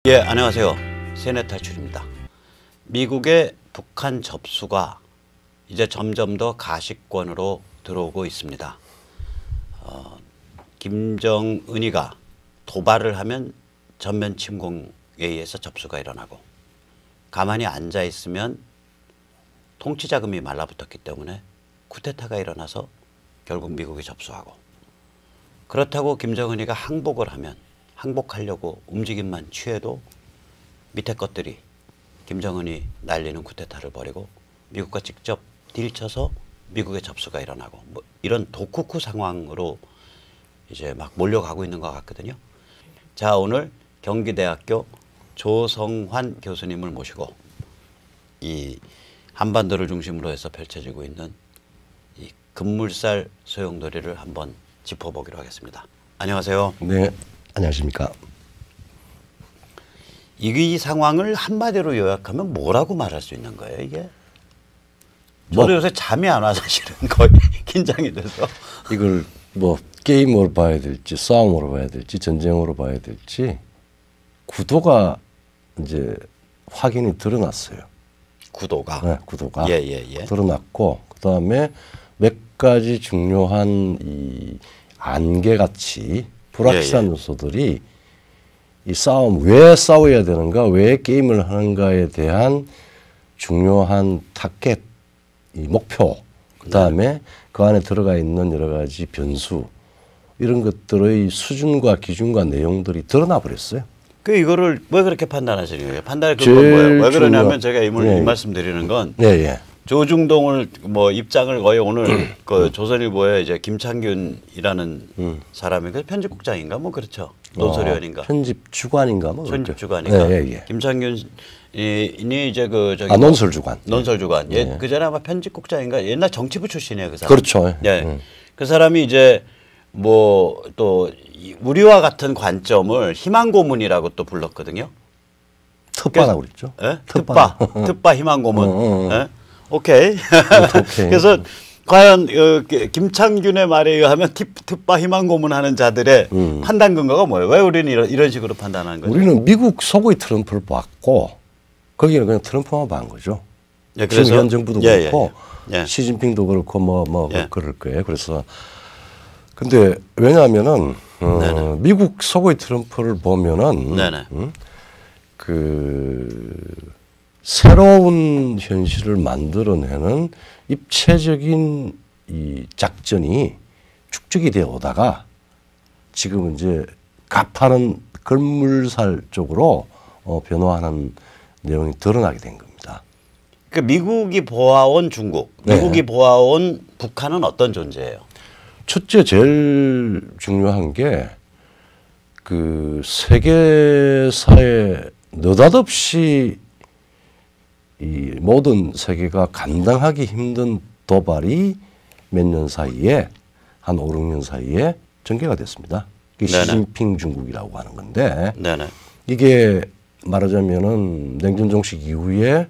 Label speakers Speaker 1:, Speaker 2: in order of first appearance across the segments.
Speaker 1: 예, 안녕하세요. 세뇌탈출입니다. 미국의 북한 접수가 이제 점점 더 가시권으로 들어오고 있습니다. 김정은이가 도발을 하면 전면 침공에 의해서 접수가 일어나고, 가만히 앉아 있으면 통치자금이 말라붙었기 때문에 쿠데타가 일어나서 결국 미국이 접수하고, 그렇다고 김정은이가 항복을 하면 항복하려고 움직임만 취해도 밑에 것들이 김정은이 날리는 쿠데타를 벌이고 미국과 직접 딜쳐서 미국의 접수가 일어나고, 뭐 이런 독후쿠 상황으로 이제 막 몰려가고 있는 것 같거든요. 자, 오늘 경기대학교 조성환 교수님을 모시고 이 한반도를 중심으로 해서 펼쳐지고 있는 이 급물살 소용돌이를 한번 짚어보기로 하겠습니다. 안녕하세요.
Speaker 2: 네, 안녕하십니까.
Speaker 1: 이 상황을 한마디로 요약하면 뭐라고 말할 수 있는 거예요, 이게? 저도 요새 잠이 안 와, 사실은. 거의 긴장이 돼서.
Speaker 2: 이걸 뭐 게임으로 봐야 될지 싸움으로 봐야 될지 전쟁으로 봐야 될지 구도가 이제 확인이 드러났어요.
Speaker 1: 구도가?
Speaker 2: 네, 구도가
Speaker 1: 예.
Speaker 2: 드러났고, 그다음에 몇 가지 중요한 이 안개같이 불확실한 요소들이 이 싸움, 왜 싸워야 되는가, 왜 게임을 하는가에 대한 중요한 타겟, 이 목표, 그다음에 그 안에 들어가 있는 여러 가지 변수, 이런 것들의 수준과 기준과 내용들이 드러나 버렸어요.
Speaker 1: 그 이거를 왜 그렇게 판단하시는 거예요? 판단의 근거는 뭐예요? 왜 그러냐면 제가 이 말씀 드리는 건 조중동을 뭐 입장을 거의 오늘 그 조선일보에 이제 김창균이라는 사람이 그 편집국장인가 뭐 그렇죠. 논설위원인가.
Speaker 2: 편집주관인가 뭐.
Speaker 1: 편집주관인가. 김창균이 이제 그 저기
Speaker 2: 논설주관.
Speaker 1: 논설주관. 그 전에 아마 편집국장인가. 옛날 정치부 출신이에요, 그 사람.
Speaker 2: 그렇죠.
Speaker 1: 그 사람이 이제 뭐 또 우리와 같은 관점을 희망고문이라고 또 불렀거든요.
Speaker 2: 특바라고 그랬죠.
Speaker 1: 예? 특바 희망고문. 예? 오케이. 그래서 과연 김창균의 말에 의하면 특바 희망고문하는 자들의 판단 근거가 뭐예요? 왜 우리는 이런 식으로 판단하는 거죠?
Speaker 2: 우리는 미국 속의 트럼프를 봤고 거기는 그냥 트럼프만 본 거죠.
Speaker 1: 예, 그래서
Speaker 2: 지금 현 정부도 그렇고 시진핑도 그렇고 뭐 그럴 거예요. 그래서 근데 왜냐하면은 미국 속의 트럼프를 보면은 그 새로운 현실을 만들어내는 입체적인 이 작전이 축적이 되어 오다가 지금 이제 가파른 급물살 쪽으로 변화하는 내용이 드러나게 된 겁니다.
Speaker 1: 그 미국이 보아온 중국, 미국이 보아온 북한은 어떤 존재예요?
Speaker 2: 첫째 제일 중요한 게 그 세계사에 느닷없이 이 모든 세계가 감당하기 힘든 도발이 몇 년 사이에 한 5, 6년 사이에 전개가 됐습니다. 이게 시진핑 중국이라고 하는 건데 이게 말하자면은 냉전 종식 이후에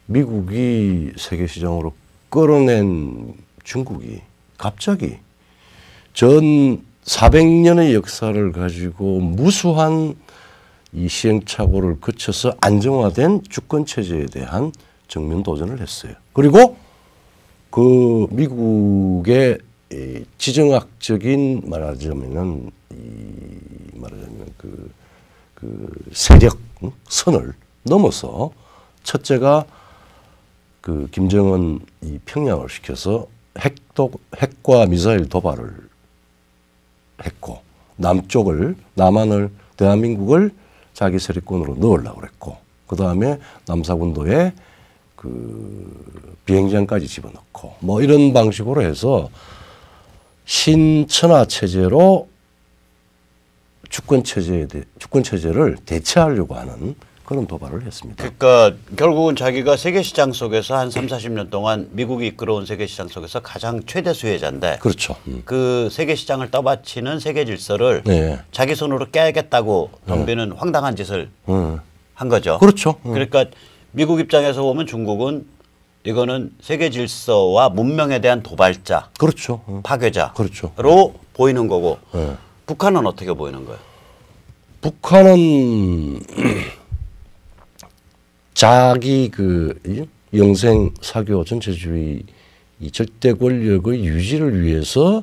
Speaker 2: 미국이 세계 시장으로 끌어낸 중국이 갑자기 전 400년의 역사를 가지고 무수한 이 시행착오를 거쳐서 안정화된 주권체제에 대한 정면 도전을 했어요. 그리고 그 미국의 지정학적인 말하자면 그 세력 선을 넘어서 첫째가 그 김정은 이 평양을 시켜서 핵과 미사일 도발을 했고, 남한을 대한민국을 자기 세력권으로 넣으려고 그랬고, 그 다음에 남사군도에 그 비행장까지 집어넣고, 뭐 이런 방식으로 해서 신천하 체제로 주권체제를 대체하려고 하는 그런 도발을 했습니다.
Speaker 1: 그러니까 결국은 자기가 세계시장 속에서 한 3, 40년 동안 미국이 이끌어온 세계시장 속에서 가장 최대 수혜자인데,
Speaker 2: 그렇죠.
Speaker 1: 그 세계시장을 떠받치는 세계 질서를 자기 손으로 깨겠다고 덤비는 황당한 짓을 한 거죠.
Speaker 2: 그렇죠.
Speaker 1: 그러니까 미국 입장에서 보면 중국은 이거는 세계 질서와 문명에 대한 도발자,
Speaker 2: 그렇죠.
Speaker 1: 파괴자로
Speaker 2: 그렇죠.
Speaker 1: 보이는 거고, 북한은 어떻게 보이는 거예요?
Speaker 2: 북한은 자기 그 영생 사교 전체주의 이 절대 권력의 유지를 위해서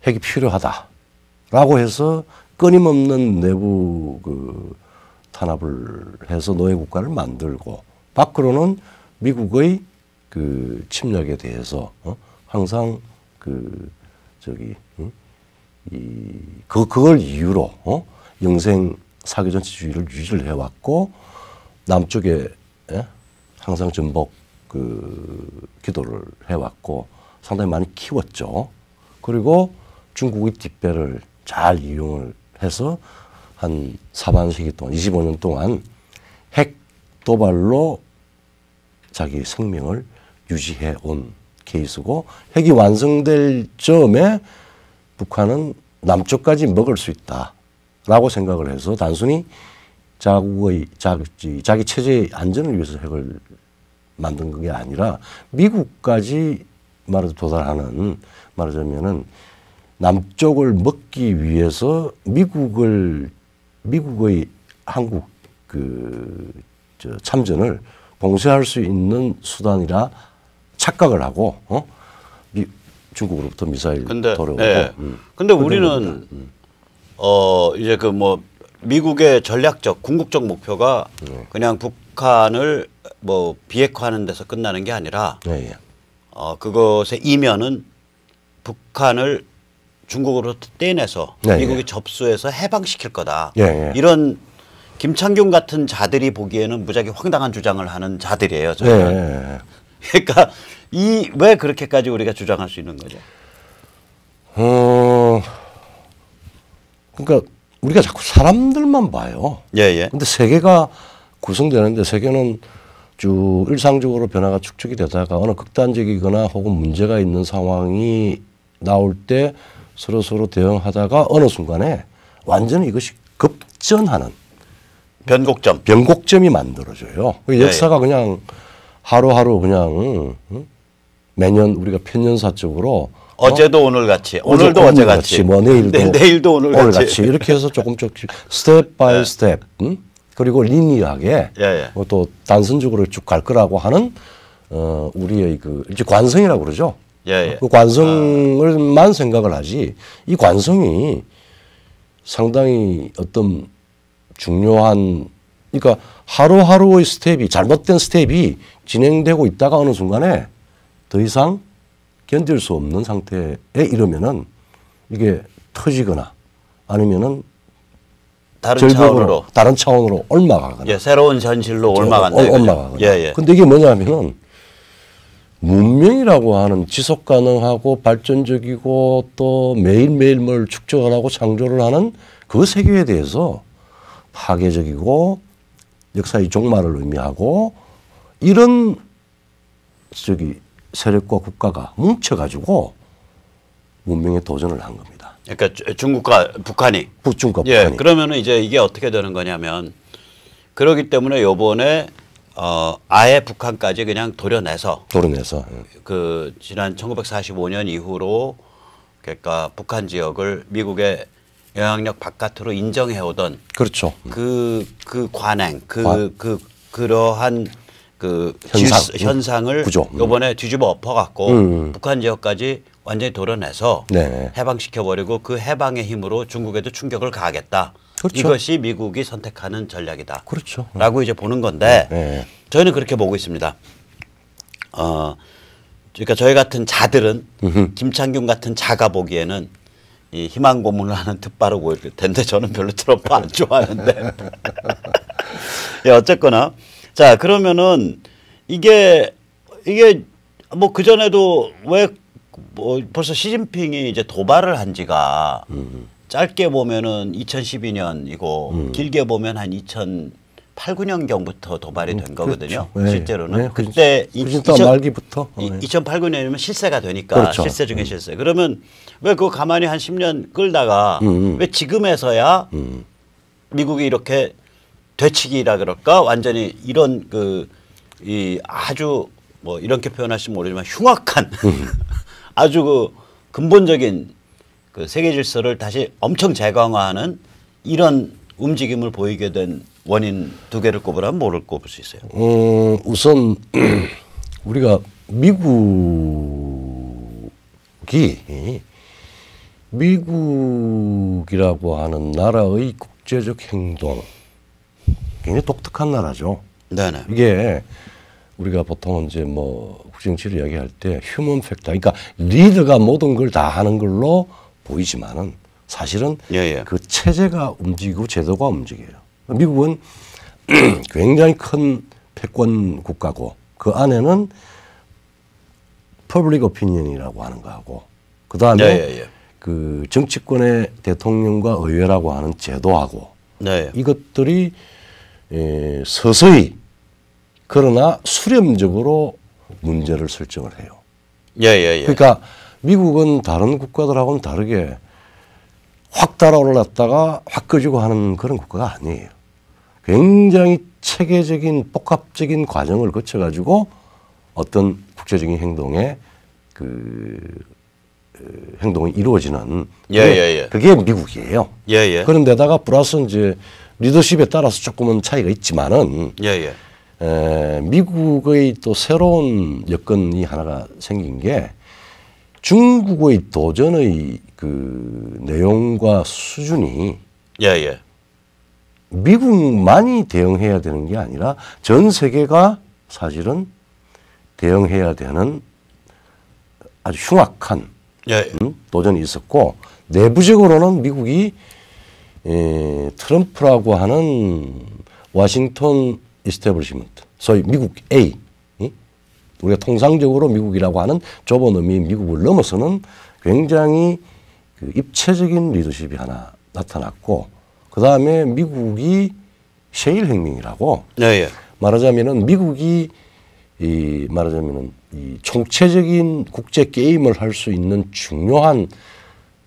Speaker 2: 핵이 필요하다라고 해서 끊임없는 내부 그 탄압을 해서 노예 국가를 만들고 밖으로는 미국의 그 침략에 대해서 항상 그 저기 그걸 이유로 영생 사교 전체주의를 유지를 해왔고 남쪽에 항상 전복 그 기도를 해왔고 상당히 많이 키웠죠. 그리고 중국의 뒷배를 잘 이용을 해서 한 사반세기 동안 25년 동안 핵 도발로 자기 생명을 유지해 온 케이스고 핵이 완성될 즈음에 북한은 남쪽까지 먹을 수 있다라고 생각을 해서 단순히 자기 체제의 안전을 위해서 핵을 만든 게 아니라 미국까지 도달하는 말하자면은 남쪽을 먹기 위해서 미국의 한국 참전을 봉쇄할 수 있는 수단이라 착각을 하고 중국으로부터 미사일 돌아오고.
Speaker 1: 네. 근데 우리는 이제 그 뭐 미국의 전략적 궁극적 목표가 그냥 북한을 뭐 비핵화하는 데서 끝나는 게 아니라 그것의 이면은 북한을 중국으로부터 떼내서 미국이 접수해서 해방시킬 거다. 이런 김창균 같은 자들이 보기에는 무지하게 황당한 주장을 하는 자들이에요. 저는. 그러니까 왜 그렇게까지 우리가 주장할 수 있는 거죠?
Speaker 2: 그러니까 우리가 자꾸 사람들만 봐요. 근데 세계가 구성되는데 세계는 쭉 일상적으로 변화가 축적이 되다가 어느 극단적이거나 혹은 문제가 있는 상황이 나올 때 서로 대응하다가 어느 순간에 완전히 이것이 급전하는 변곡점이 만들어져요. 역사가 그냥 하루하루 그냥 매년 우리가 편년사적으로
Speaker 1: 어제도 오늘같이 오늘도 어제같이
Speaker 2: 뭐
Speaker 1: 내일도 오늘같이
Speaker 2: 이렇게 해서 조금씩 스텝 바이 스텝 그리고 리니어하게 또 단선적으로 쭉 갈 거라고 하는 우리의 그 이제 관성이라고 그러죠. 그 관성을만 생각을 하지 이 관성이 상당히 어떤 중요한 그러니까 하루하루의 스텝이 잘못된 스텝이 진행되고 있다가 어느 순간에 더 이상 견딜 수 없는 상태에 이르면은 이게 터지거나 아니면은
Speaker 1: 다른 차원으로
Speaker 2: 옮아가거나
Speaker 1: 새로운 현실로 옮아간다.
Speaker 2: 근데 이게 뭐냐면은 문명이라고 하는 지속 가능하고 발전적이고 또 매일매일 뭘 축적을 하고 창조를 하는 그 세계에 대해서 파괴적이고 역사의 종말을 의미하고 이런 세력과 국가가 뭉쳐가지고 문명에 도전을 한 겁니다.
Speaker 1: 그러니까 중국과 북한이.
Speaker 2: 북한이.
Speaker 1: 그러면은 이제 이게 어떻게 되는 거냐면 그러기 때문에 요번에 아예 북한까지 그냥 도려내서 그 지난 1945년 이후로 그러니까 북한 지역을 미국의 영향력 바깥으로 인정해오던
Speaker 2: 그렇죠.
Speaker 1: 그 관행 그러한 그 현상을 이번에 뒤집어 엎어갖고 북한 지역까지 완전히 도려내서 해방시켜버리고 그 해방의 힘으로 중국에도 충격을 가하겠다. 이것이 미국이 선택하는 전략이다. 라고 이제 보는 건데 저희는 그렇게 보고 있습니다. 그러니까 저희 같은 자들은 김창균 같은 자가 보기에는 이 희망 고문을 하는 특바로 보일 텐데 저는 별로 트럼프 안 좋아하는데 어쨌거나 자 그러면은 이게 뭐 그전에도 왜 뭐 벌써 시진핑이 이제 도발을 한 지가 짧게 보면은 2012년이고 길게 보면 한 2008, 9년경부터 도발이 된 거거든요. 실제로는 그때
Speaker 2: 말기부터
Speaker 1: 2008, 9년이면 실세가 되니까 실세 중에 실세. 그러면 왜 그거 가만히 한 10년 끌다가 왜 지금에서야 미국이 이렇게 되치기라 그럴까 완전히 이런 이 아주 뭐 이렇게 표현하시면 모르지만 흉악한 아주 그 근본적인 그 세계 질서를 다시 엄청 재강화하는 이런 움직임을 보이게 된 원인 두 개를 꼽으라면 뭐를 꼽을 수 있어요?
Speaker 2: 우선 우리가 미국이라고 하는 나라의 국제적 행동 굉장히 독특한 나라죠.
Speaker 1: 네네.
Speaker 2: 이게 우리가 보통 이제 뭐 국정치를 이야기할 때 휴먼 팩터, 그러니까 리더가 모든 걸 다 하는 걸로 보이지만은 사실은 그 체제가 움직이고 제도가 움직여요. 미국은 굉장히 큰 패권 국가고 그 안에는 퍼블릭 오피니언이라고 하는 거하고 그 다음에 그 정치권의 대통령과 의회라고 하는 제도하고 이것들이 서서히 그러나 수렴적으로 문제를 설정을 해요. 그러니까 미국은 다른 국가들하고는 다르게 확 달아올랐다가 확 꺼지고 하는 그런 국가가 아니에요. 굉장히 체계적인 복합적인 과정을 거쳐가지고 어떤 국제적인 행동에 행동이 이루어지는 그게 미국이에요. 그런데다가 플러스 이제 리더십에 따라서 조금은 차이가 있지만은 미국의 또 새로운 여건이 하나가 생긴 게 중국의 도전의 그 내용과 수준이 미국만이 대응해야 되는 게 아니라 전 세계가 사실은 대응해야 되는 아주 흉악한 도전이 있었고 내부적으로는 미국이 트럼프라고 하는 워싱턴 이스태블리시먼트, 소위 미국 A, 우리가 통상적으로 미국이라고 하는 좁은 의미의 미국을 넘어서는 굉장히 그 입체적인 리더십이 하나 나타났고 그 다음에 미국이 셰일 혁명이라고 말하자면은 미국이 말하자면은 이 총체적인 국제 게임을 할 수 있는 중요한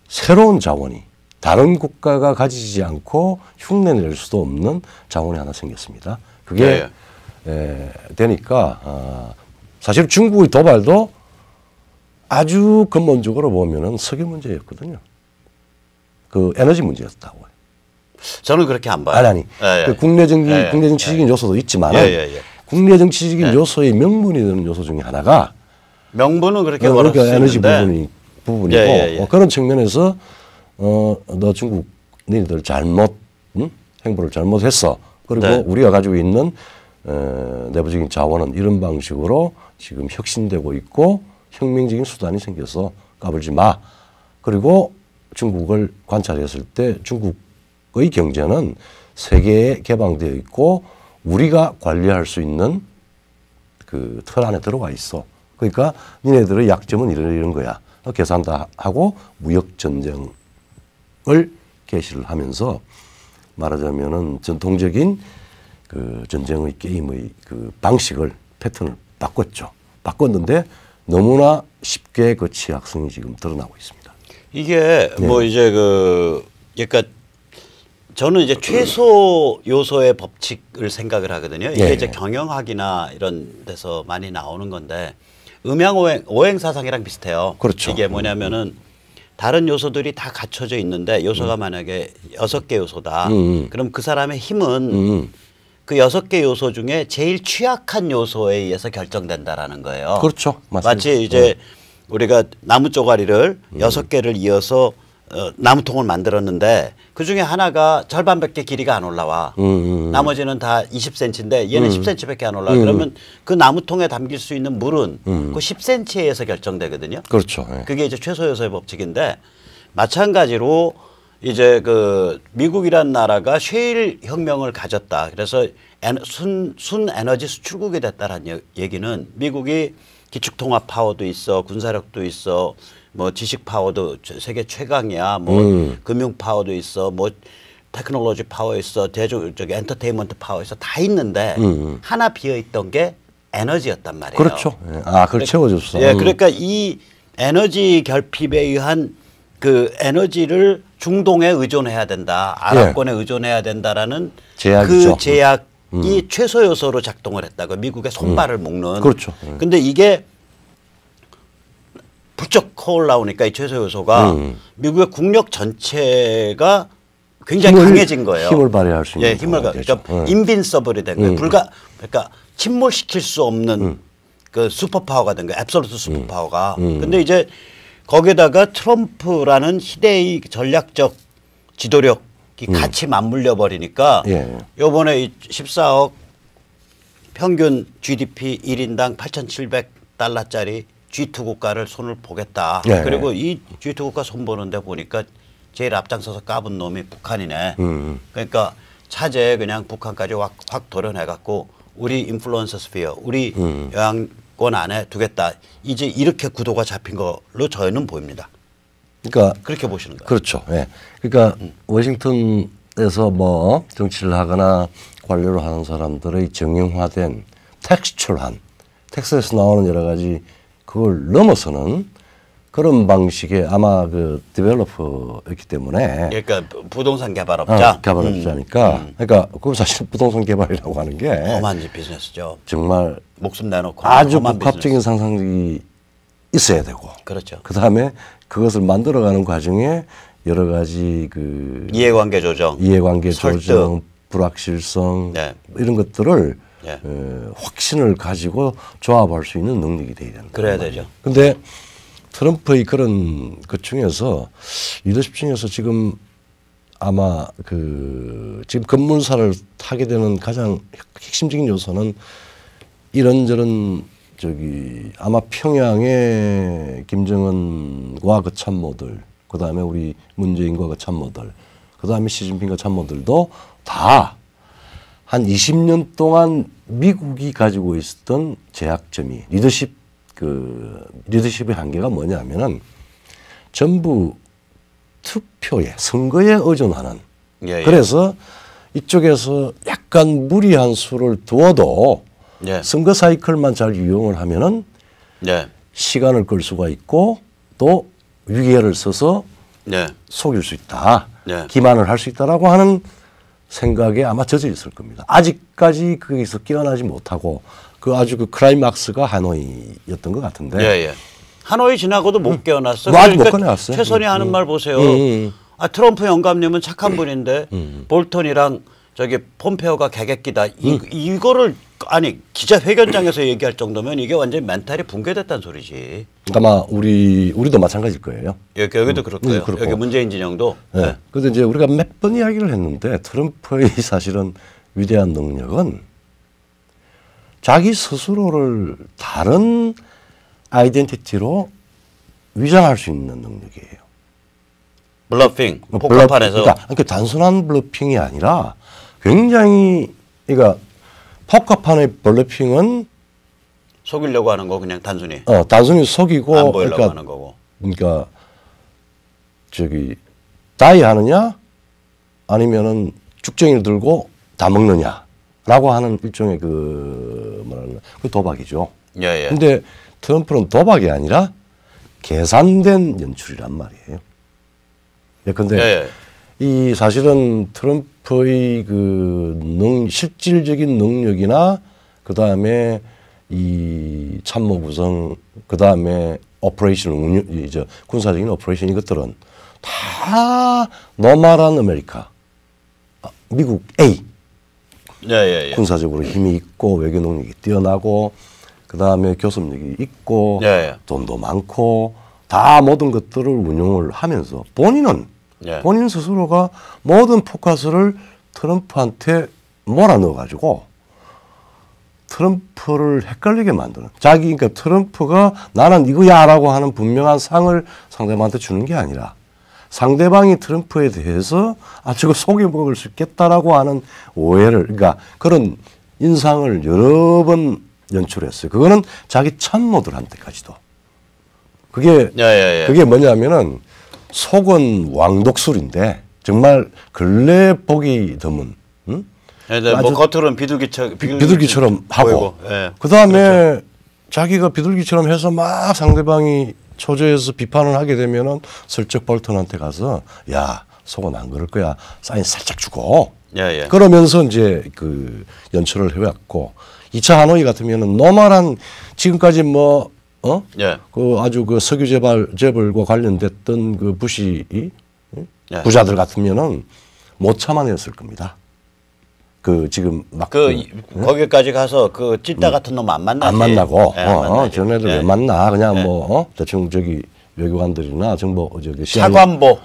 Speaker 2: 새로운 자원이 다른 국가가 가지지 않고 흉내낼 수도 없는 자원이 하나 생겼습니다. 그게 되니까 사실 중국의 도발도 아주 근본적으로 보면은 석유 문제였거든요. 그 에너지 문제였다고요.
Speaker 1: 저는 그렇게 안 봐요.
Speaker 2: 아니. 그 국내 정치적인 요소도 있지만 국내 정치적인 요소의 명분이 되는 요소 중에 하나가
Speaker 1: 명분은 그렇게 말할 수 있는데
Speaker 2: 에너지 부분이고 그런 측면에서 너 중국 너희들 잘못 행보를 잘못했어. 그리고 우리가 가지고 있는 내부적인 자원은 이런 방식으로 지금 혁신되고 있고 혁명적인 수단이 생겨서 까불지 마. 그리고 중국을 관찰했을 때 중국의 경제는 세계에 개방되어 있고 우리가 관리할 수 있는 그 틀 안에 들어와 있어. 그러니까 니네들의 약점은 이런 거야. 계산 다 하고 무역 전쟁을 개시를 하면서 말하자면은 전통적인 그 전쟁의 게임의 그 방식을 패턴을 바꿨죠. 바꿨는데 너무나 쉽게 그 취약성이 지금 드러나고 있습니다.
Speaker 1: 이게 뭐 이제 그러니까 저는 이제 최소 요소의 법칙을 생각을 하거든요. 이게 이제 경영학이나 이런 데서 많이 나오는 건데 오행 사상이랑 비슷해요.
Speaker 2: 그렇죠.
Speaker 1: 이게 뭐냐면은 다른 요소들이 다 갖춰져 있는데 요소가 만약에 6개 요소다. 그럼 그 사람의 힘은 그 6개 요소 중에 제일 취약한 요소에 의해서 결정된다라는 거예요.
Speaker 2: 그렇죠. 맞습니다.
Speaker 1: 마치 이제 우리가 나무 쪼가리를 6개를 이어서 나무통을 만들었는데 그 중에 하나가 절반밖에 길이가 안 올라와. 나머지는 다 20cm인데 얘는 10cm밖에 안 올라와. 그러면 그 나무통에 담길 수 있는 물은 그 10cm에 의해서 결정되거든요.
Speaker 2: 그렇죠.
Speaker 1: 그게 이제 최소 요소의 법칙인데 마찬가지로 이제 그 미국이란 나라가 셰일 혁명을 가졌다. 그래서 순 에너지 수출국이 됐다라는 얘기는 미국이 기축통합 파워도 있어, 군사력도 있어, 뭐 지식 파워도 세계 최강이야, 뭐 금융 파워도 있어, 뭐 테크놀로지 파워 있어, 저기 엔터테인먼트 파워 있어, 다 있는데 하나 비어 있던 게 에너지였단 말이에요.
Speaker 2: 그렇죠. 그걸 채워줬어.
Speaker 1: 그러니까 이 에너지 결핍에 의한 그 에너지를 중동에 의존해야 된다, 아랍권에 의존해야 된다라는
Speaker 2: 제약이죠.
Speaker 1: 그 제약이 최소 요소로 작동을 했다고 미국의 손발을 묶는.
Speaker 2: 그렇죠.
Speaker 1: 근데 이게 부쩍 올라오니까 이 최소 요소가 미국의 국력 전체가 굉장히 강해진 거예요.
Speaker 2: 힘을 발휘할 수 있는.
Speaker 1: 예, 힘을 그러니까 인빈서블이 된 거예요. 그러니까 침몰시킬 수 없는 그 슈퍼파워가 된 거예요. 앱솔루트 슈퍼파워가. 근데 이제 거기다가 트럼프라는 희대의 전략적 지도력이 같이 맞물려 버리니까 요번에 14억 평균 GDP 1인당 8,700달러짜리 G2 국가를 손을 보겠다. 그리고 이 G2 국가 손 보는데 보니까 제일 앞장서서 까본 놈이 북한이네. 그러니까 차제에 그냥 북한까지 확 도려내갖고 우리 인플루언서 스피어, 우리 영향권 안에 두겠다. 이제 이렇게 구도가 잡힌 걸로 저희는 보입니다.
Speaker 2: 그러니까
Speaker 1: 그렇게 보시는 거예요.
Speaker 2: 그렇죠. 예. 그러니까 워싱턴에서 뭐 정치를 하거나 관료를 하는 사람들의 정형화된 텍스처럴한 텍스트에서 나오는 여러 가지 그걸 넘어서는 그런 방식의 아마 그 디벨로퍼였기 때문에
Speaker 1: 그러니까 부동산 개발업자
Speaker 2: 개발업자니까 그러니까 그건 사실 부동산 개발이라고 하는 게
Speaker 1: 험한 비즈니스죠.
Speaker 2: 정말
Speaker 1: 목숨 내놓고
Speaker 2: 아주 복합적인 상상력이 있어야 되고
Speaker 1: 그렇죠.
Speaker 2: 그 다음에 그것을 만들어가는 과정에 여러 가지 그
Speaker 1: 이해관계 조정,
Speaker 2: 조정, 불확실성 이런 것들을 확신을 가지고 조합할 수 있는 능력이 돼야 된다.
Speaker 1: 그래야 되죠.
Speaker 2: 근데 트럼프의 그런 것 중에서 리더십 중에서 지금 아마 그 지금 급문사를 타게 되는 가장 핵심적인 요소는 이런저런 저기 아마 평양의 김정은과 그 참모들, 그 다음에 우리 문재인과 그 참모들, 그 다음에 시진핑과 참모들도 다 한 20년 동안 미국이 가지고 있었던 제약점이 리더십의 한계가 뭐냐면은 전부 투표에 선거에 의존하는 그래서 이쪽에서 약간 무리한 수를 두어도 선거 사이클만 잘 이용을 하면은 시간을 끌 수가 있고 또 위계를 써서 속일 수 있다. 기만을 할 수 있다라고 하는 생각에 아마 젖어 있을 겁니다. 아직까지 거기서 깨어나지 못하고 그 아주 그 클라이막스가 하노이였던 것 같은데.
Speaker 1: 하노이 지나고도 못 깨어났어.
Speaker 2: 아직 못 깨어났어요.
Speaker 1: 최선희 하는 말 보세요. 트럼프 영감님은 착한 분인데 볼턴이랑 저기 폼페오가 개객기다. 이거를 아니 기자회견장에서 얘기할 정도면 이게 완전히 멘탈이 붕괴됐다는 소리지.
Speaker 2: 아마 우리도 마찬가지일 거예요.
Speaker 1: 여기도 그럴 거예요. 여기 문재인 진영도.
Speaker 2: 그런데 이제 우리가 몇 번 이야기를 했는데 트럼프의 사실은 위대한 능력은 자기 스스로를 다른 아이덴티티로 위장할 수 있는 능력이에요.
Speaker 1: 블러핑, 포커판에서.
Speaker 2: 그러니까 단순한 블러핑이 아니라 굉장히 그러니까 포커판의 블러핑은
Speaker 1: 속이려고 하는 거 그냥 단순히.
Speaker 2: 단순히 속이고
Speaker 1: 안 보이려고 하는 거고.
Speaker 2: 그러니까 저기 다이 하느냐 아니면은 쭉정이를 들고 다 먹느냐라고 하는 일종의 그 뭐랄까 그 도박이죠. 근데 트럼프는 도박이 아니라 계산된 연출이란 말이에요. 근데 이 사실은 트럼프의 그 실질적인 능력이나 그 다음에 이 참모 구성, 그 다음에 오퍼레이션 군사적인 오퍼레이션 이것들은 다 노멀한 아메리카, 미국 A. 군사적으로 힘이 있고 외교 능력이 뛰어나고 그 다음에 교섭력이 있고 돈도 많고 다 모든 것들을 운용을 하면서 본인은 본인 스스로가 모든 포커스를 트럼프한테 몰아넣어 가지고 트럼프를 헷갈리게 만드는 그러니까 트럼프가 나는 이거야라고 하는 분명한 상을 상대방한테 주는 게 아니라 상대방이 트럼프에 대해서 저거 속여 먹을 수 있겠다라고 하는 오해를 그러니까 그런 인상을 여러 번 연출했어요. 그거는 자기 참모들한테까지도. 그게 뭐냐면은 속은 왕독술인데 정말 근래 보기 드문.
Speaker 1: 뭐 겉으로는 비둘기처럼
Speaker 2: 하고 그 다음에 자기가 비둘기처럼 해서 막 상대방이 초조해서 비판을 하게 되면은 슬쩍 볼턴한테 가서 야 속은 안 그럴 거야 사인 살짝 주고 그러면서 이제 그 연출을 해왔고 2차 하노이 같으면은 노멀한 지금까지 그 아주 그 석유 재벌과 관련됐던 그 부시 부자들 같으면은 못 참아냈을 겁니다. 그 지금 막
Speaker 1: 거기까지 가서 그 찐따 같은 놈 안 만나지.
Speaker 2: 안 만나고
Speaker 1: 네,
Speaker 2: 쟤네들 왜 만나? 그냥 뭐 대충 저기 외교관들이나 정보 저기
Speaker 1: 차관보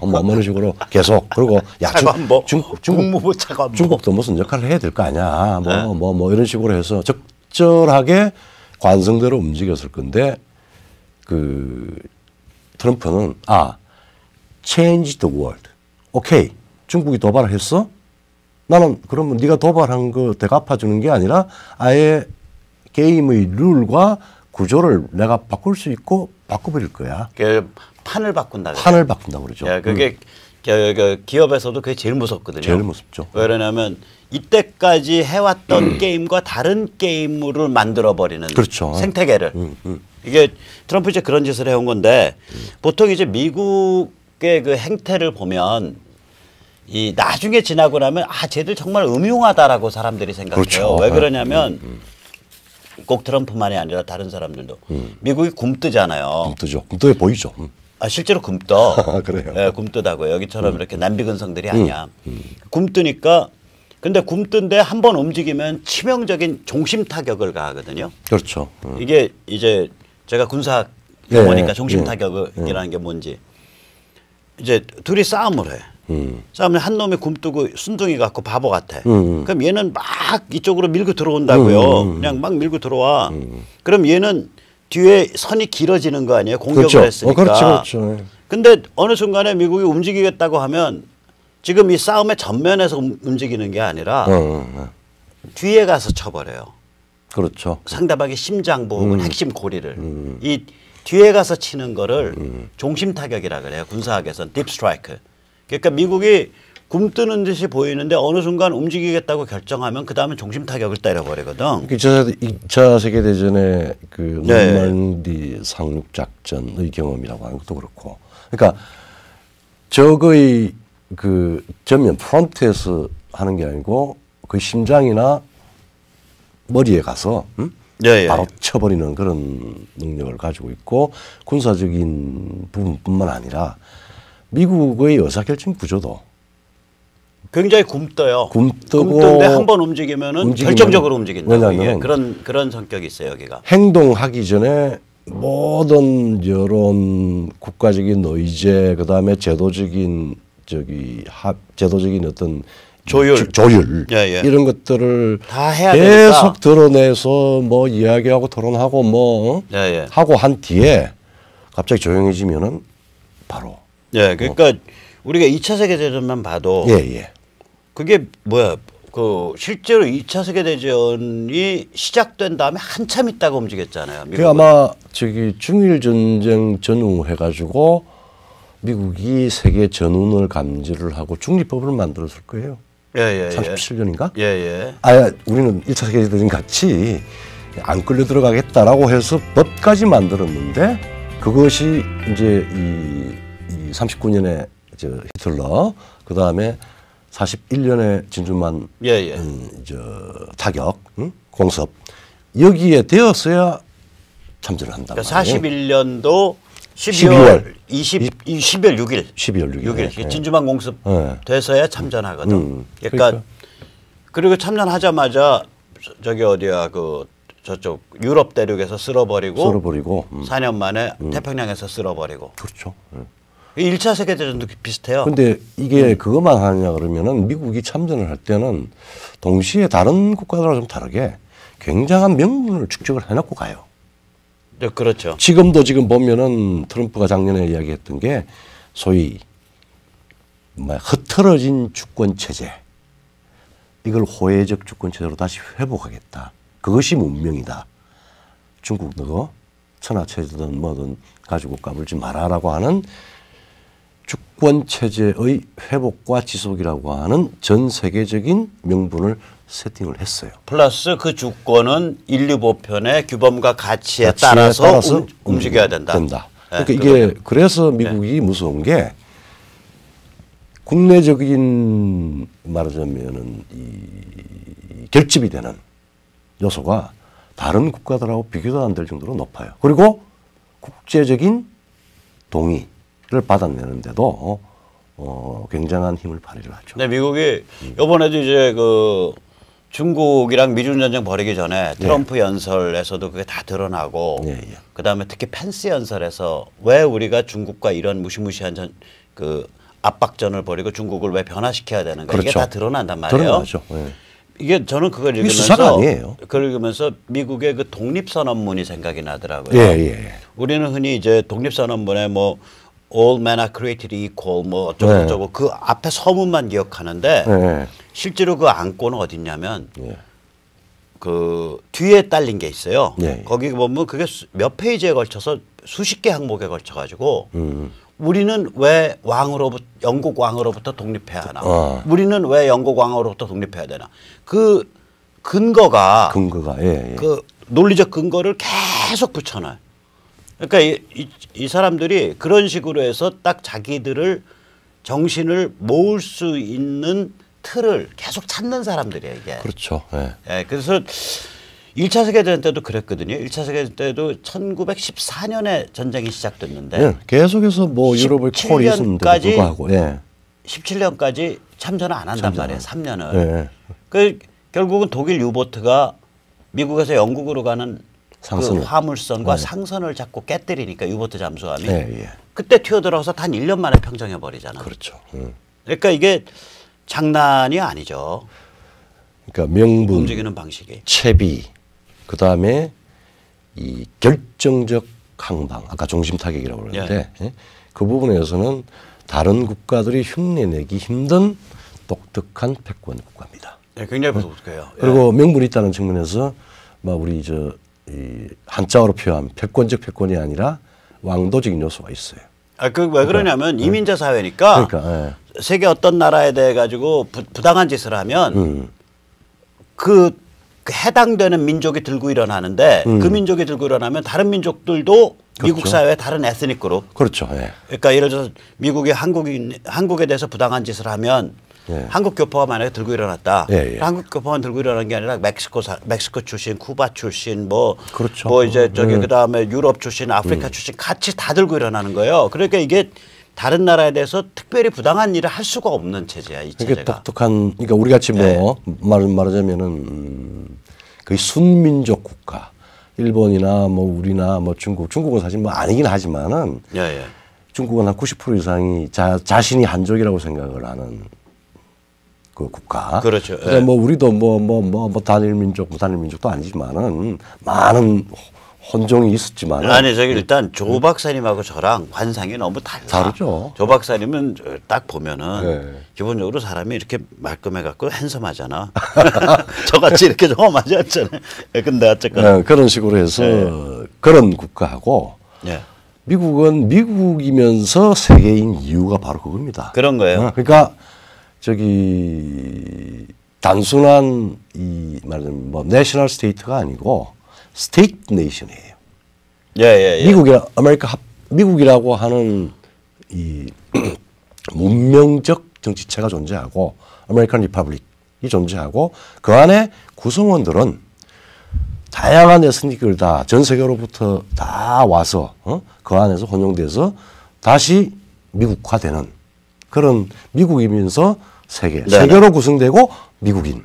Speaker 2: 뭐 이런 식으로 계속 그리고 야
Speaker 1: 차관보 국무부 차관보
Speaker 2: 중국도 무슨 역할을 해야 될 거 아니야. 뭐 이런 식으로 해서 적절하게 관성대로 움직였을 건데 그 트럼프는 change the world. 오케이. 중국이 도발을 했어? 나는 그러면 네가 도발한 거 대갚아 주는 게 아니라 아예 게임의 룰과 구조를 내가 바꿀 수 있고 바꿔버릴 거야.
Speaker 1: 판을 바꾼다.
Speaker 2: 판을 바꾼다고 그러죠.
Speaker 1: 예, 그게 기업에서도 그게 제일 무섭거든요.
Speaker 2: 제일 무섭죠.
Speaker 1: 왜냐하면 이때까지 해왔던 게임과 다른 게임을 만들어버리는
Speaker 2: 그렇죠.
Speaker 1: 생태계를. 이게 트럼프 이제 그런 짓을 해온 건데 보통 이제 미국의 그 행태를 보면 이 나중에 지나고 나면 쟤들 정말 음흉하다라고 사람들이 생각해요.
Speaker 2: 그렇죠.
Speaker 1: 왜 그러냐면 꼭 트럼프만이 아니라 다른 사람들도 미국이 굼뜨잖아요.
Speaker 2: 굼뜨죠. 굼뜨게 보이죠.
Speaker 1: 실제로 굼떠.
Speaker 2: 그래요.
Speaker 1: 네, 굼뜨다고요. 여기처럼 이렇게 남비근성들이 아니야. 굼뜨니까 근데 굼뜬데 한번 움직이면 치명적인 종심 타격을 가하거든요.
Speaker 2: 그렇죠.
Speaker 1: 이게 이제 제가 군사 용어니까 종심 타격이라는 게 뭔지 이제 둘이 싸움을 해. 싸움을 한 놈이 굼뜨고 순둥이 갖고 바보 같아. 그럼 얘는 막 이쪽으로 밀고 들어온다고요. 그냥 막 밀고 들어와. 그럼 얘는 뒤에 선이 길어지는 거 아니에요? 공격을
Speaker 2: 그렇죠.
Speaker 1: 했으니까.
Speaker 2: 그렇죠.
Speaker 1: 근데 어느 순간에 미국이 움직이겠다고 하면 지금 이 싸움의 전면에서 움직이는 게 아니라 뒤에 가서 쳐버려요.
Speaker 2: 그렇죠.
Speaker 1: 상대방의 심장부 혹은 핵심 고리를. 이 뒤에 가서 치는 거를 종심 타격이라 그래요. 군사학에서는 딥 스트라이크. 그러니까 미국이 굼뜨는 듯이 보이는데 어느 순간 움직이겠다고 결정하면 그 다음에 종심 타격을 때려버리거든.
Speaker 2: 2차 세계대전의 그 노르만디 상륙작전의 경험이라고 하는 것도 그렇고. 그러니까 적의 그 전면 프론트에서 하는 게 아니고 그 심장이나 머리에 가서 바로 쳐버리는 그런 능력을 가지고 있고 군사적인 부분뿐만 아니라 미국의 의사결정 구조도
Speaker 1: 굉장히 굼떠요. 굼뜨는데 한 번 움직이면은 결정적으로 움직인다. 그런 성격이 있어요, 여기가.
Speaker 2: 행동하기 전에 모든 여론, 국가적인 의제, 그다음에 제도적인 제도적인 어떤 조율 이런 것들을
Speaker 1: 다 해야
Speaker 2: 계속 드러내서 뭐 이야기하고 토론하고 하고 한 뒤에 갑자기 조용해지면은 바로.
Speaker 1: 그러니까 우리가 2차 세계대전만 봐도 그게 뭐야? 그 실제로 2차 세계대전이 시작된 다음에 한참 있다가 움직였잖아요.
Speaker 2: 그 아마 저기 중일 전쟁 전후 해가지고 미국이 세계 전운을 감지를 하고 중립법을 만들었을 거예요. 37년인가? 우리는 1차 세계대전 같이 안 끌려 들어가겠다라고 해서 법까지 만들었는데 그것이 이제 이 39년에 히틀러 그 다음에 41년에 진주만 타격 공습 여기에 되었어야 참전을 한다.
Speaker 1: 그러니까 41년도 12월 6일 진주만 공습 돼서야 참전하거든. 그러니까 그리고 참전하자마자 저기 어디야 그 저쪽 유럽 대륙에서 쓸어버리고 4년 만에 태평양에서 쓸어버리고.
Speaker 2: 그렇죠.
Speaker 1: 1차 세계대전도 비슷해요.
Speaker 2: 근데 이게 그것만 하느냐 그러면은 미국이 참전을 할 때는 동시에 다른 국가들과 좀 다르게 굉장한 명분을 축적을 해놓고 가요.
Speaker 1: 그렇죠.
Speaker 2: 지금 보면은 트럼프가 작년에 이야기했던 게 소위 흐트러진 주권 체제 이걸 호혜적 주권 체제로 다시 회복하겠다. 그것이 문명이다. 중국 너 천하 체제든 뭐든 가지고 까불지 마라라고 하는 주권 체제의 회복과 지속이라고 하는 전 세계적인 명분을 세팅을 했어요.
Speaker 1: 플러스 그 주권은 인류 보편의 규범과 가치에 따라서 움직여야 된다.
Speaker 2: 그러니까 이게 그래서 미국이 무서운 게 국내적인 말하자면은 이 결집이 되는 요소가 다른 국가들하고 비교도 안 될 정도로 높아요. 그리고 국제적인 동의를 받아내는데도 굉장한 힘을 발휘를 하죠.
Speaker 1: 네, 미국이 이번에도 이제 그 중국이랑 미중 전쟁 벌이기 전에 트럼프 연설에서도 그게 다 드러나고 그다음에 특히 펜스 연설에서 왜 우리가 중국과 이런 무시무시한 그 압박전을 벌이고 중국을 왜 변화시켜야 되는가 그렇죠. 이게 다 드러난단 말이에요.
Speaker 2: 드러나죠.
Speaker 1: 이게 저는 그걸
Speaker 2: 읽으면서 수사가 아니에요.
Speaker 1: 그걸 읽으면서 미국의 그 독립선언문이 생각이 나더라고요. 우리는 흔히 이제 독립선언문에 뭐 all men are created equal 뭐 어쩌고 그 앞에 서문만 기억하는데 실제로 그 안건은 어딨냐면 그 뒤에 딸린 게 있어요. 거기 보면 그게 몇 페이지에 걸쳐서 수십 개 항목에 걸쳐 가지고 우리는 왜 영국 왕으로부터 독립해야 하나? 우리는 왜 영국 왕으로부터 독립해야 되나? 그 근거가 그 논리적 근거를 계속 붙여놔요. 그러니까 이 사람들이 그런 식으로 해서 딱 자기들을 정신을 모을 수 있는 틀을 계속 찾는 사람들이에요, 이게.
Speaker 2: 그렇죠.
Speaker 1: 그래서 1차 세계대전 때도 그랬거든요. 1차 세계대전 때도 1914년에 전쟁이 시작됐는데
Speaker 2: 계속해서 뭐 유럽의 콜이 있었는데도 불구하고
Speaker 1: 17년까지 참전을 안 한단 말이에요. 3년을. 그 결국은 독일 유보트가 미국에서 영국으로 가는 그 화물선과 상선을 자꾸 깨뜨리니까 유보트 잠수함이 그때 튀어들어서 단 1년 만에 평정해 버리잖아요.
Speaker 2: 그렇죠.
Speaker 1: 그러니까 이게 장난이 아니죠.
Speaker 2: 그러니까 명분,
Speaker 1: 움직이는 방식이,
Speaker 2: 채비, 그 다음에 이 결정적 항방, 아까 중심 타격이라고 그러는데 그 부분에서는 다른 국가들이 흉내내기 힘든 독특한 패권 국가입니다.
Speaker 1: 굉장히 독특해요.
Speaker 2: 그리고 명분이 있다는 측면에서 막 우리 이 한자어로 표현한 패권적 패권이 아니라 왕도적인 요소가 있어요.
Speaker 1: 그 왜 그러냐면 이민자 사회니까 세계 어떤 나라에 대해 가지고 부당한 짓을 하면 그 해당되는 민족이 들고 일어나는데 그 민족이 들고 일어나면 다른 민족들도 미국 사회의 다른 에스닉 그룹.
Speaker 2: 그렇죠.
Speaker 1: 그러니까 예를 들어서 미국이 한국에 대해서 부당한 짓을 하면 한국 교포가 만약에 들고 일어났다. 한국 교포만 들고 일어난 게 아니라 멕시코 출신, 쿠바 출신, 뭐 이제 저기 그다음에 유럽 출신, 아프리카 출신 같이 다 들고 일어나는 거예요. 그러니까 이게 다른 나라에 대해서 특별히 부당한 일을 할 수가 없는 체제야, 이 체제가.
Speaker 2: 그러니까 독특한, 그러니까 우리 같이 뭐 말하자면은 거의 순민족 국가, 일본이나 뭐 우리나 뭐 중국은 사실 뭐 아니긴 하지만은 중국은 한 90% 이상이 자신이 한족이라고 생각을 하는 그 국가.
Speaker 1: 그렇죠.
Speaker 2: 뭐 우리도 뭐 단일 민족도 아니지만은 많은 혼종이 있었지만.
Speaker 1: 아니, 저기 일단 조 박사님하고 저랑 관상이 너무
Speaker 2: 다르죠.
Speaker 1: 조 박사님은 딱 보면은 기본적으로 사람이 이렇게 말끔해갖고 핸섬하잖아. 저같이 이렇게 좀 험하지 않잖아요. 근데 어쨌거나.
Speaker 2: 그런 식으로 해서 그런 국가하고 미국은 미국이면서 세계인 이유가 바로 그겁니다.
Speaker 1: 그런 거예요.
Speaker 2: 그러니까 저기 단순한 이 말하자면 뭐 내셔널 스테이트가 아니고 스테이트 네이션이에요. 미국이라고 하는 이 문명적 정치체가 존재하고 아메리칸 리퍼블릭이 존재하고 그 안에 구성원들은 다양한 에스닉을 다 전 세계로부터 다 와서 그 안에서 혼용돼서 다시 미국화되는 그런 미국이면서 세계로 구성되고 미국인.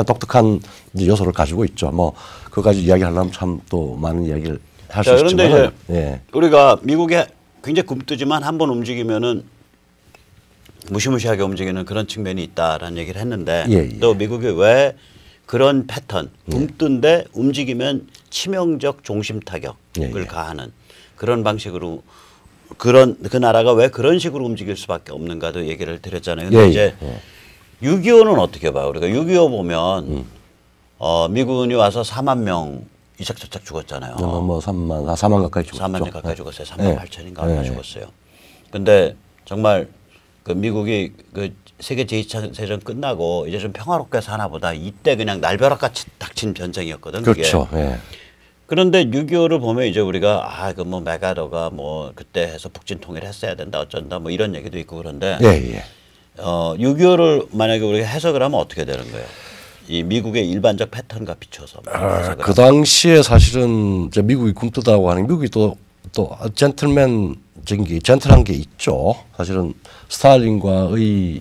Speaker 2: 독특한 요소를 가지고 있죠. 뭐 그까지 이야기하려면 참 또 많은 이야기를 할 수 있지만.
Speaker 1: 그런데 이제 우리가 미국이 굉장히 굼뜨지만 한번 움직이면은 무시무시하게 움직이는 그런 측면이 있다라는 얘기를 했는데 또 미국이 왜 그런 패턴 굼뜬데 움직이면 치명적 종심 타격을 가하는 그런 방식으로 그 나라가 왜 그런 식으로 움직일 수밖에 없는가도 얘기를 드렸잖아요. 근데 이제 6.25는 어떻게 봐요? 우리가 6.25 보면 미군이 와서 4만 명 이착저착 죽었잖아요.
Speaker 2: 뭐 4만 가까이 죽었죠.
Speaker 1: 4만 명 가까이 죽었어요. 3만 8천인가 얼마 죽었어요. 근데 정말 그 미국이 그 세계 제2차 세전 끝나고 이제 좀 평화롭게 사나 보다 이때 그냥 날벼락같이 닥친 전쟁이었거든.
Speaker 2: 그렇죠.
Speaker 1: 그런데 6.25를 보면 이제 우리가 그 뭐 메가더가 뭐 그때 해서 북진 통일했어야 된다 어쩐다 뭐 이런 얘기도 있고 그런데 6.25를 만약에 우리가 해석을 하면 어떻게 되는 거예요? 이 미국의 일반적 패턴과 비춰서.
Speaker 2: 그 당시에 사실은 이제 미국이 굼뜨다고 하는 미국이 또 젠틀맨 젠틀적인 게 젠틀한 게 있죠. 사실은 스탈린과의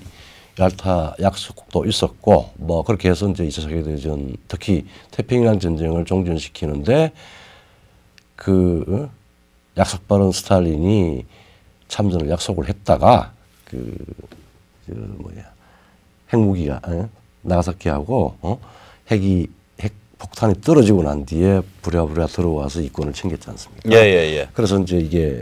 Speaker 2: 얄타 약속도 있었고 뭐 그렇게 해서 이제 2차 세계대전 특히 태평양 전쟁을 종전시키는데 그 약속받은 스탈린이 참전을 약속을 했다가 그 핵무기가 나가사키하고 핵 폭탄이 떨어지고 난 뒤에 부랴부랴 들어와서 이권을 챙겼지 않습니까?
Speaker 1: 예.
Speaker 2: 그래서 이제 이게